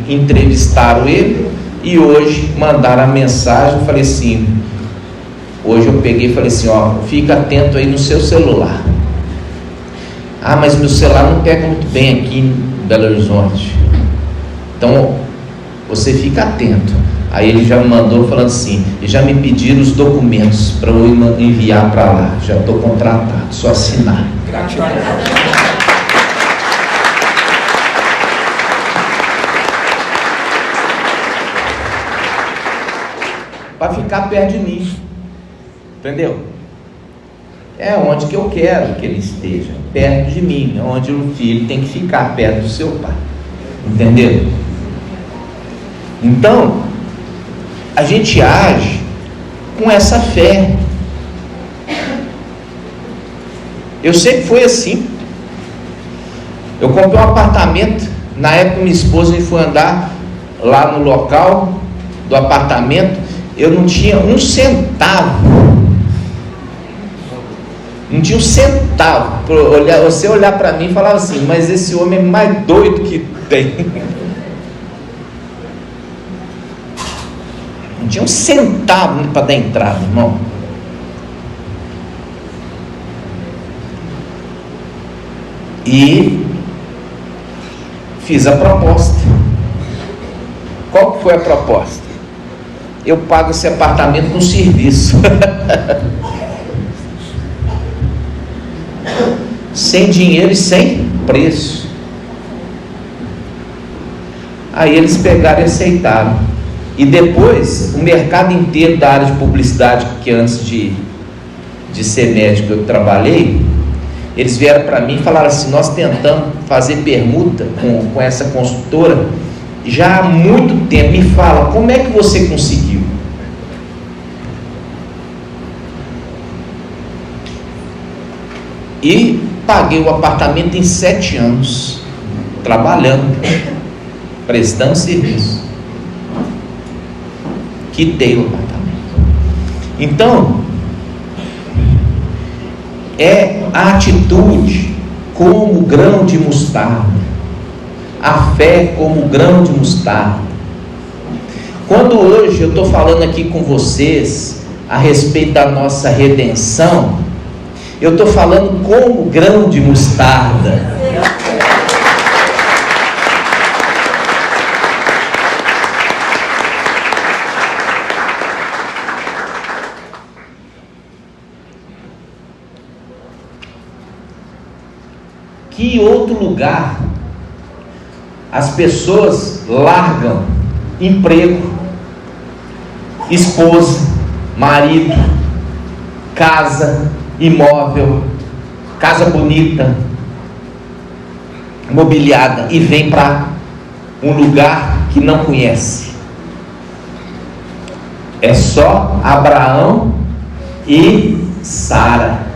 S4: entrevistaram ele, e hoje mandaram a mensagem. Eu falei assim, hoje eu peguei e falei assim, ó, fica atento aí no seu celular. Ah, mas meu celular não pega muito bem aqui em Belo Horizonte, então você fica atento. Aí ele já me mandou falando assim, já me pediram os documentos para eu enviar para lá, já estou contratado, só assinar.
S1: Gratidão.
S4: Para ficar perto de mim, entendeu? É onde que eu quero que ele esteja, perto de mim, é onde o filho tem que ficar perto do seu pai, entendeu? Então, a gente age com essa fé. Eu sempre fui assim. Eu comprei um apartamento, na época minha esposa foi andar lá no local do apartamento, eu não tinha um centavo. Não tinha um centavo. Você olhar para mim e falava assim, mas esse homem é mais doido que tem. Não tinha um centavo para dar entrada, irmão. E fiz a proposta. Qual que foi a proposta? Eu pago esse apartamento no serviço. Sem dinheiro e sem preço. Aí eles pegaram e aceitaram. E depois, o mercado inteiro da área de publicidade, que antes de ser médico eu trabalhei, eles vieram para mim e falaram assim, nós tentamos fazer permuta com essa consultora já há muito tempo. Me fala, como é que você conseguiu? E paguei o apartamento em 7 anos, trabalhando, prestando serviço. Quitei o apartamento. Então, é a atitude como grão de mostarda, a fé como grão de mostarda. Quando hoje eu estou falando aqui com vocês a respeito da nossa redenção, eu estou falando como grão de mostarda. Que outro lugar as pessoas largam emprego, esposa, marido, casa, imóvel, casa bonita, mobiliada, e vem para um lugar que não conhece? É só Abraão e Sara.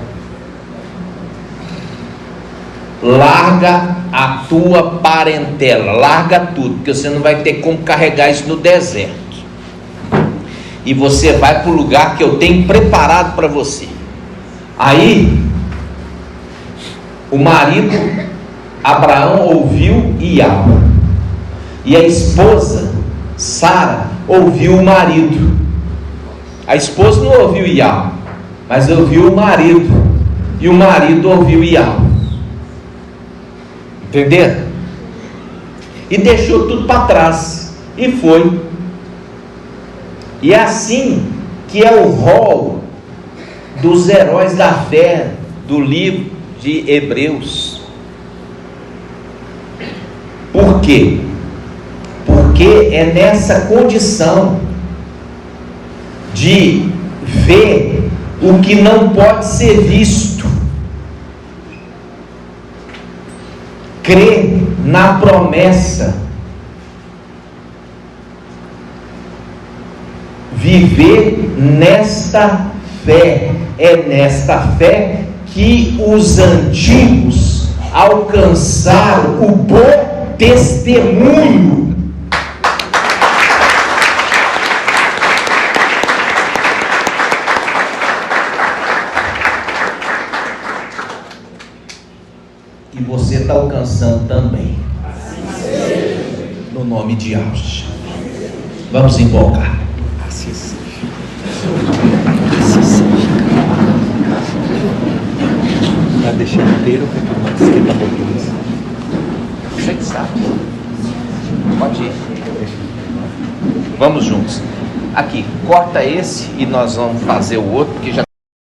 S4: Larga a tua parentela, larga tudo, porque você não vai ter como carregar isso no deserto. E você vai para o lugar que eu tenho preparado para você. Aí, o marido Abraão ouviu Iá, e a esposa Sara ouviu o marido. A esposa não ouviu Iá, mas ouviu o marido, e o marido ouviu Iá. Entenderam? E deixou tudo para trás e foi. E é assim que é o rol dos heróis da fé do livro de Hebreus. Por quê? Porque Porque é nessa condição de ver o que não pode ser visto, crer na promessa, viver nesta fé. É nesta fé que os antigos alcançaram o bom testemunho. E você está alcançando também. No nome de Jesus. Vamos invocar.
S1: Assim seja. Está deixando inteiro ou mais esquenta a boquinha?
S4: Você que sabe. Pode ir. Vamos juntos. Aqui, corta esse e nós vamos fazer o outro, porque já